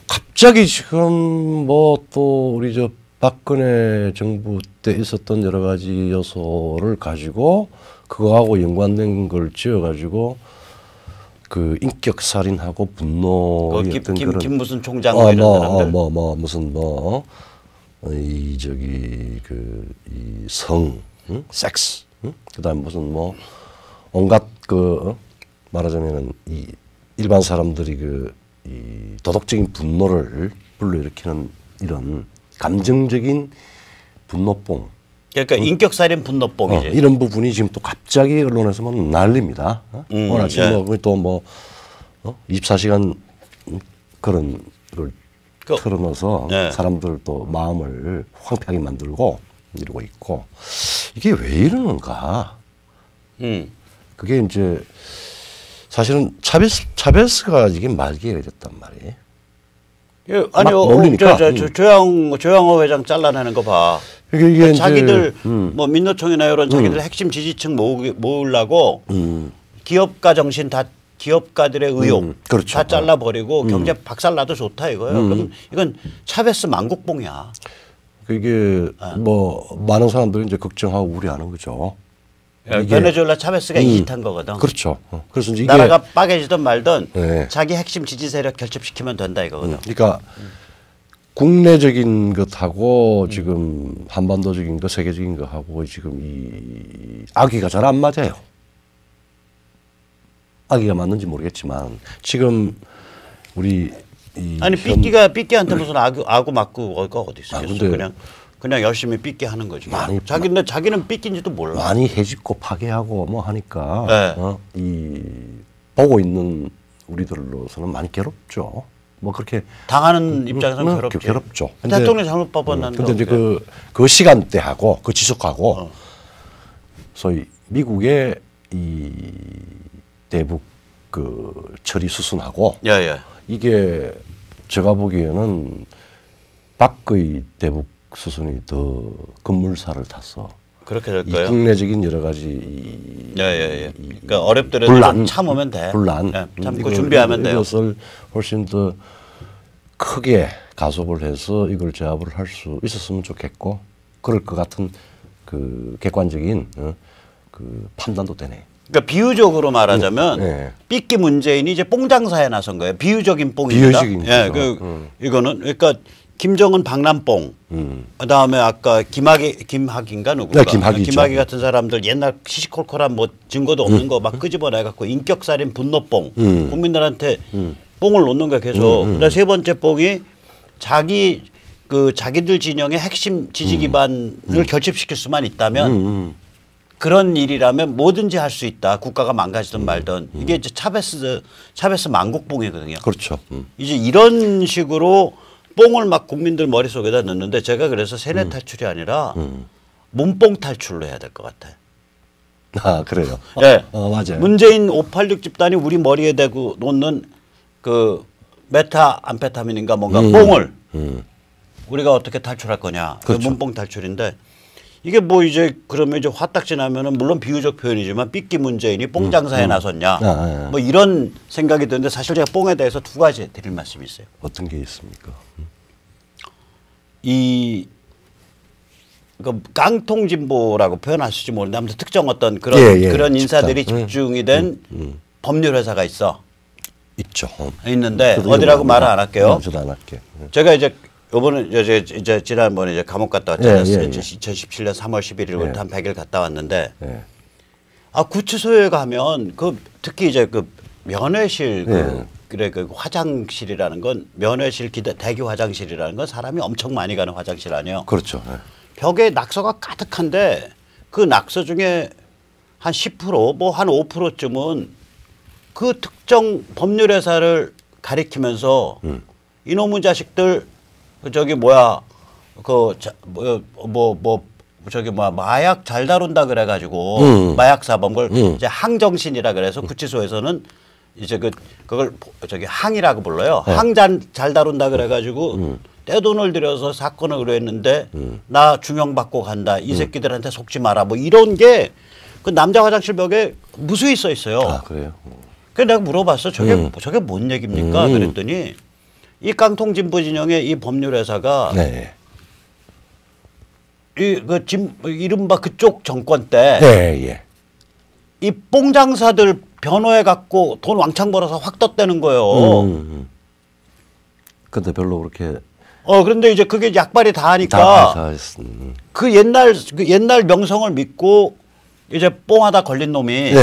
Speaker 2: 갑자기 지금 뭐 또 우리 저 박근혜 정부 때 있었던 여러 가지 요소를 가지고 그거하고 연관된 걸 지어가지고. 그 인격 살인하고 분노였던
Speaker 1: 김 무슨 총장 뭐 이런 사람들
Speaker 2: 무슨 이 저기 그 이 성, 섹스, 그다음 무슨 뭐 온갖 그 말하자면은 이 일반 사람들이 그 이 도덕적인 분노를 불러일으키는 이런 감정적인 분노뽕.
Speaker 1: 그러니까 인격살인 분노뽕이지.
Speaker 2: 이런 부분이 지금 또 갑자기 언론에서 뭐 난립니다. 오늘 아침 또 24시간 그런 걸 틀어넣어서 사람들 또 마음을 황폐하게 만들고 이러고 있고 이게 왜 이러는가? 그게 이제 사실은 차베스가 이게 말기가 됐단 말이에요.
Speaker 1: 아니요, 조양호 회장 잘라내는 거 봐.
Speaker 2: 이게
Speaker 1: 자기들 뭐 민노총이나 이런 자기들 핵심 지지층 모으려고 기업가 정신 다 기업가들의 의욕
Speaker 2: 그렇죠.
Speaker 1: 다 잘라버리고 경제 박살나도 좋다 이거예요. 그럼 이건 차베스 만국봉이야.
Speaker 2: 그게 뭐 많은 사람들이 이제 걱정하고 우려하는 거죠.
Speaker 1: 베네수엘라 차베스가 이짓한 거거든.
Speaker 2: 그렇죠. 그래서 이제
Speaker 1: 나라가 빠개지든 말든 자기 핵심 지지 세력 결집시키면 된다 이거거든.
Speaker 2: 그러니까 국내적인 것하고 지금 한반도적인 것, 세계적인 것하고 지금 이 아기가 잘 안 맞아요. 아기가 맞는지 모르겠지만 지금 우리
Speaker 1: 아니 삐끼한테 무슨 아구 맞고 거기가 어디 있어요? 그냥 열심히 삐끼 하는 거지. 자기는 삐끼인지도 몰라.
Speaker 2: 많이 해집고 파괴하고 뭐 하니까 이 보고 있는 우리들로서는 많이 괴롭죠. 뭐 그렇게
Speaker 1: 당하는 입장에서는
Speaker 2: 괴롭죠.
Speaker 1: 대통령 잘못 봐봤는데.
Speaker 2: 근데 이제 그 시간대하고 그 지속하고 소위 미국의 이 대북 그 처리 수순하고 이게 제가 보기에는 박의 대북 수순이 더 급물살을 탔어.
Speaker 1: 그렇게 될 거예요.
Speaker 2: 국내적인 여러 가지
Speaker 1: 그러니까 어렵더라도 참으면 돼.
Speaker 2: 분란.
Speaker 1: 참고 준비하면 돼요.
Speaker 2: 이것을 훨씬 더 크게 가속을 해서 이걸 제압을 할 수 있었으면 좋겠고 그럴 것 같은 그 객관적인 그 판단도 되네.
Speaker 1: 그러니까 비유적으로 말하자면 삐끼 문재인이 이제 뽕장사에 나선 거예요. 비유적인 뽕입니다. 이거는 그러니까 김정은 박람뽕, 그다음에 아까 김학인가 누구가 김학이 같은 사람들 옛날 시시콜콜한 뭐 증거도 없는 거 막 끄집어내 갖고 인격살인 분노뽕 국민들한테 뽕을 놓는 거야 계속. 그다음 세 번째 뽕이 자기들 진영의 핵심 지지 기반을 결집시킬 수만 있다면 그런 일이라면 뭐든지 할 수 있다. 국가가 망가지든 말든 이게 이제 차베스 만국뽕이거든요.
Speaker 2: 그렇죠.
Speaker 1: 이제 이런 식으로 뽕을 막 국민들 머릿속에다 넣는데 제가 그래서 세뇌 탈출이 아니라 몸뽕 탈출로 해야 될 것 같아요.
Speaker 2: 아 그래요?
Speaker 1: 네.
Speaker 2: 맞아요.
Speaker 1: 문재인 586 집단이 우리 머리에 대고 놓는 그 메타암페타민인가 뭔가 뽕을 우리가 어떻게 탈출할 거냐. 그렇죠. 그 몸뽕 탈출인데 이게 뭐 이제 그러면 이제 화딱지 나면은 물론 비유적 표현이지만 삐끼 문재인이 뽕장사에 나섰냐. 뭐 이런 생각이 드는데 사실 제가 뽕에 대해서 두 가지 드릴 말씀이 있어요.
Speaker 2: 어떤 게 있습니까?
Speaker 1: 그 깡통 진보라고 표현하실지 모르는데 아무튼 특정 어떤 그런 그런 인사들이 집중이 된 법률 회사가
Speaker 2: 있죠.
Speaker 1: 있는데 어디라고 말을 안 할게요.
Speaker 2: 저도 안 할게요.
Speaker 1: 제가 이제 요번에 이제 지난번에 이제 감옥 갔다 왔잖아요. 2017년 3월 11일부터 한 100일 갔다 왔는데 아 구치소에 가면 그 특히 이제 그 면회실 그래 그 화장실이라는 건 면회실 대기 화장실이라는 건 사람이 엄청 많이 가는 화장실 아니에요.
Speaker 2: 그렇죠.
Speaker 1: 벽에 낙서가 가득한데 그 낙서 중에 한 10% 뭐 한 5%쯤은 그 특정 법률 회사를 가리키면서 이놈의 자식들 저기 뭐야 그 저기 뭐야 마약 잘 다룬다 그래가지고 마약 사범 걸 이제 항정신이라 그래서 구치소에서는 이제 그걸 저기 항이라고 불러요. 항잔 잘 다룬다 그래가지고 떼돈을 들여서 사건을 의뢰했는데 나 중형받고 간다. 이 새끼들한테 속지 마라. 뭐 이런 게 그 남자 화장실 벽에 무수히 써 있어요.
Speaker 2: 아 그래요?
Speaker 1: 그래서 내가 물어봤어. 저게 뭔 얘기입니까? 그랬더니 이 깡통 진보 진영의 이 법률 회사가 이른바 그쪽 정권 때 이 뽕장사들 변호해 갖고 돈 왕창 벌어서 확 떴다는 거예요.
Speaker 2: 근데 별로 그렇게
Speaker 1: 그런데 이제 그게 약발이 다 하니까 그 옛날 명성을 믿고 이제 뽕 하다 걸린 놈이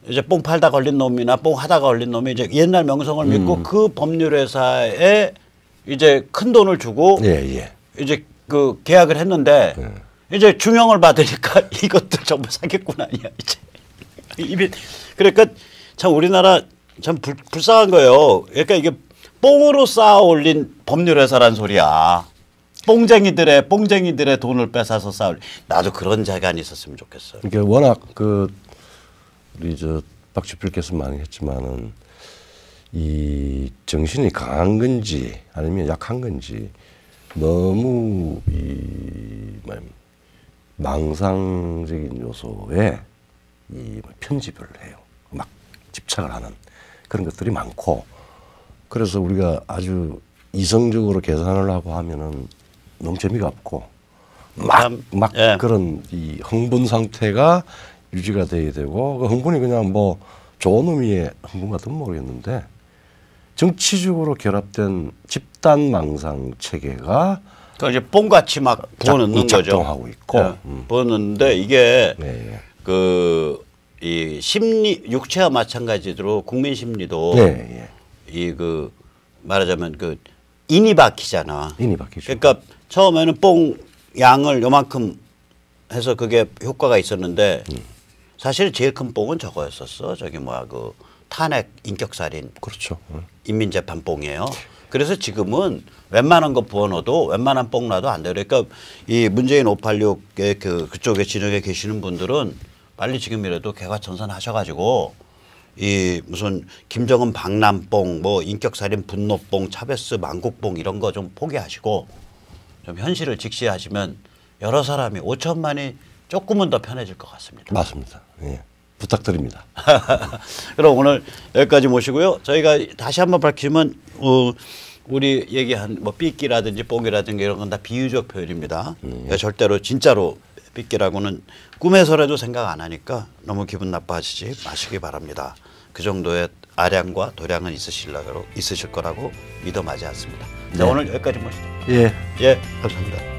Speaker 1: 이제 뽕 팔다 걸린 놈이나 뽕 하다가 걸린 놈이 이제 옛날 명성을 믿고 그 법률 회사에 이제 큰 돈을 주고 이제 그 계약을 했는데 이제 중형을 받으니까 이것도 전부 사기꾼 아니야 이제. 그러니까 참 우리나라 참 불쌍한 거예요. 그러니까 이게 뽕으로 쌓아 올린 법률 회사란 소리야. 뽕쟁이들의 돈을 뺏어서 쌓을. 나도 그런 자간이 있었으면 좋겠어요.
Speaker 2: 이게 워낙 우리 박주필께서 많이 했지만은 이 정신이 강한 건지 아니면 약한 건지 너무 망상적인 요소에 편집을 해요. 막 집착을 하는 그런 것들이 많고 그래서 우리가 아주 이성적으로 계산을 하고 하면은 너무 재미가 없고 막 그런 이 흥분 상태가 유지가 돼야 되고 그 흥분이 그냥 뭐 좋은 의미의 흥분 같으면 모르겠는데 정치적으로 결합된 집단 망상 체계가
Speaker 1: 그러니까 이제 뽕같이 막 부어넣는 거죠.
Speaker 2: 작동하고 있고
Speaker 1: 부어넣는데 이게 이 심리 육체와 마찬가지로 국민 심리도 이 말하자면 인이 박히잖아.
Speaker 2: 인이 박히죠.
Speaker 1: 그러니까 처음에는 뽕 양을 요만큼 해서 그게 효과가 있었는데 사실 제일 큰 뽕은 저거였었어. 저기 뭐야 탄핵 인격살인.
Speaker 2: 그렇죠.
Speaker 1: 인민재판 뽕이에요. 그래서 지금은 웬만한 거 부어넣어도 웬만한 뽕 놔도 안 돼요. 그러니까 이 문재인 586의 그쪽에 진영에 계시는 분들은 빨리 지금이라도 개과천선 하셔가지고 이 무슨 김정은 박람뽕 뭐 인격살인 분노뽕 차베스 망국뽕 이런 거 좀 포기하시고 좀 현실을 직시하시면 여러 사람이 5천만이 조금은 더 편해질 것 같습니다.
Speaker 2: 맞습니다. 예. 부탁드립니다.
Speaker 1: 그럼 오늘 여기까지 모시고요. 저희가 다시 한번 밝히면 우리 얘기한 뭐 삐끼라든지 뽕이라든지 이런 건 다 비유적 표현입니다. 절대로 진짜로 삐끼라고는 꿈에서라도 생각 안 하니까 너무 기분 나빠하시지 마시기 바랍니다. 그 정도의 아량과 도량은 있으실 거라고 믿어 마지 않습니다. 자, 오늘 여기까지 모시죠.
Speaker 2: 예.
Speaker 1: 예, 감사합니다.